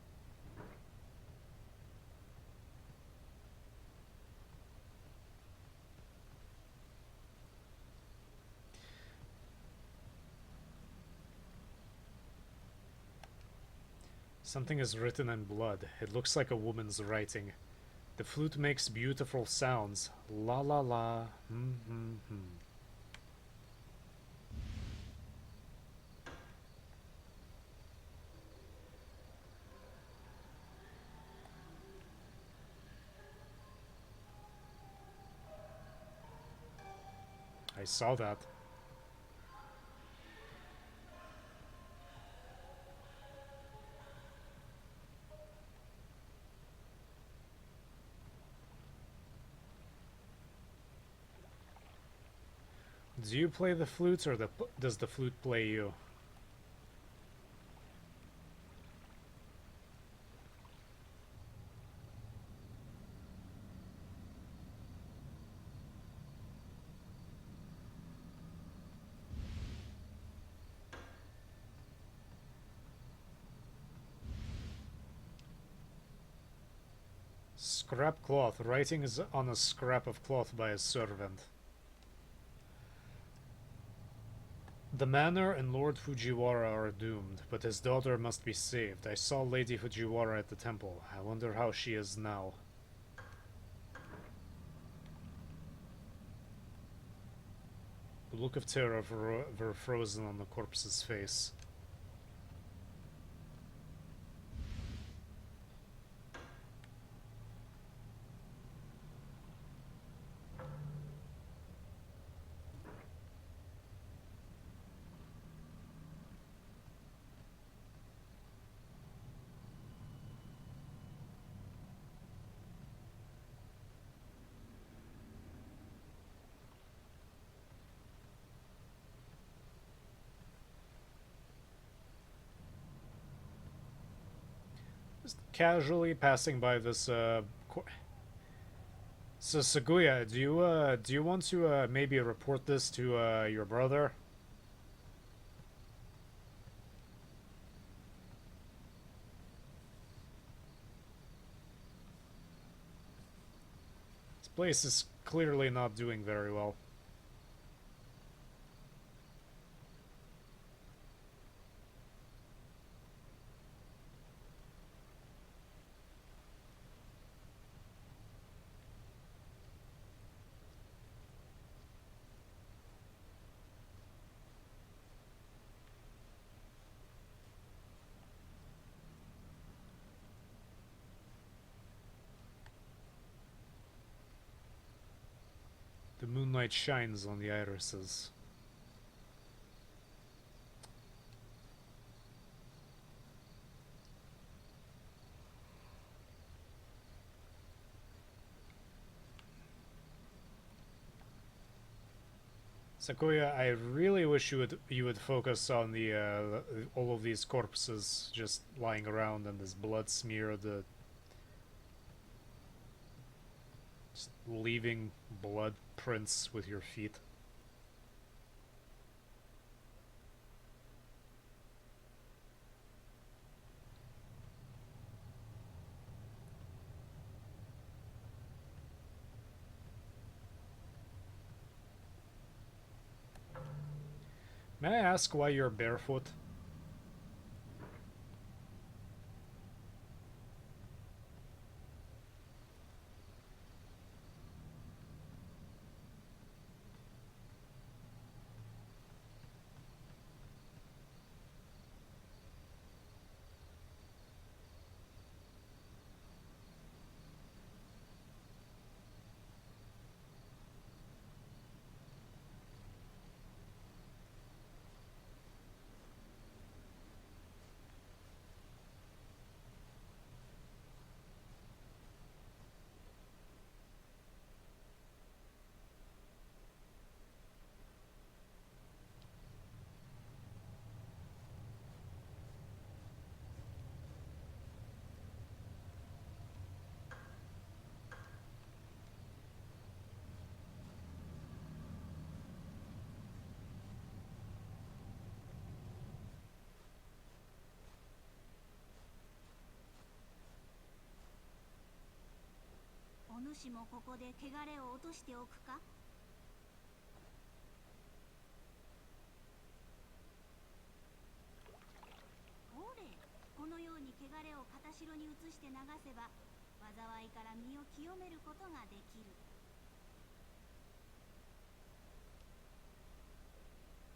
Something is written in blood. It looks like a woman's writing. The flute makes beautiful sounds. La la la. I saw that. Do you play the flute, or does the flute play you? Scrap cloth. Writings on a scrap of cloth by a servant. The manor and Lord Fujiwara are doomed, but his daughter must be saved. I saw Lady Fujiwara at the temple. I wonder how she is now. The look of terror were frozen on the corpse's face. Just casually passing by this so Saguya, do you want to maybe report this to your brother? This place is clearly not doing very well. The moonlight shines on the irises. Sakuya, I really wish you would focus on the all of these corpses just lying around and this blood smear, just leaving blood prints with your feet. May I ask why you're barefoot?お主もここで汚れを落としておくか。ほれ、このように汚れを片白に移して流せば、災いから身を清めることができる。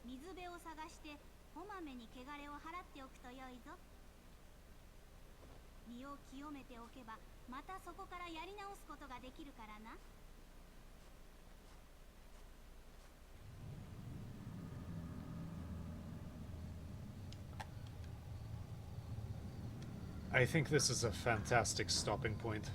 水辺を探してこまめに汚れを払っておくとよいぞ。身を清めておけばまたそこからやり直すことができるからな。I think this is a fantastic stopping point.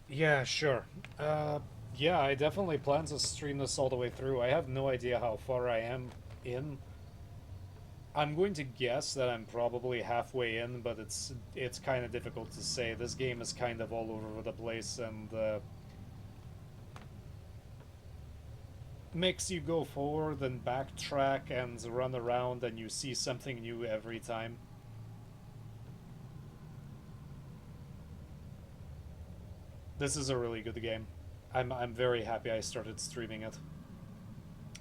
Yeah, sure. Yeah, I definitely plan to stream this all the way through. I have no idea how far I am in. I'm going to guess that I'm probably halfway in, but it's kind of difficult to say. This game is kind of all over the place and makes you go forward and backtrack and run around, and you see something new every time. This is a really good game. I'm very happy I started streaming it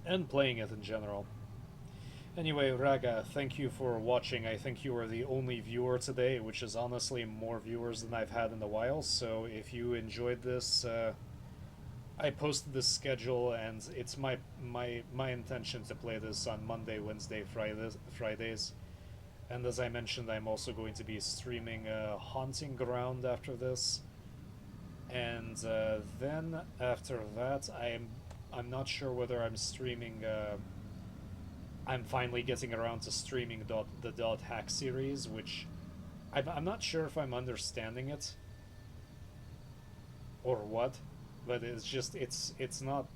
and playing it in general. Anyway, Raga, thank you for watching. I think you are the only viewer today, which is honestly more viewers than I've had in a while. So if you enjoyed this, I posted this schedule, and it's my intention to play this on Monday, Wednesday, Fridays. And as I mentioned, I'm also going to be streaming Haunting Ground after this. And then after that, I'm not sure whether I'm streaming. I'm finally getting around to streaming the Dot Hack series, which I'm not sure if I'm understanding it or what, but it's just it's not.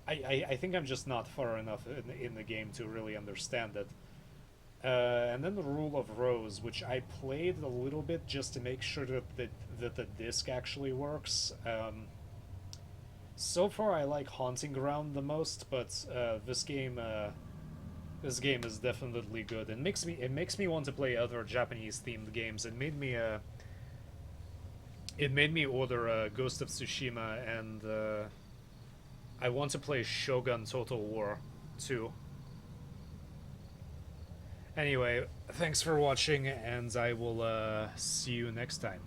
I think I'm just not far enough in the game to really understand it. And then the Rule of Rose, which I played a little bit just to make sure that the disc actually works. So far, I like Haunting Ground the most, but this game is definitely good. It makes me want to play other Japanese themed games. It made me order Ghost of Tsushima, and I want to play Shogun Total War 2. Anyway, thanks for watching, and I will see you next time.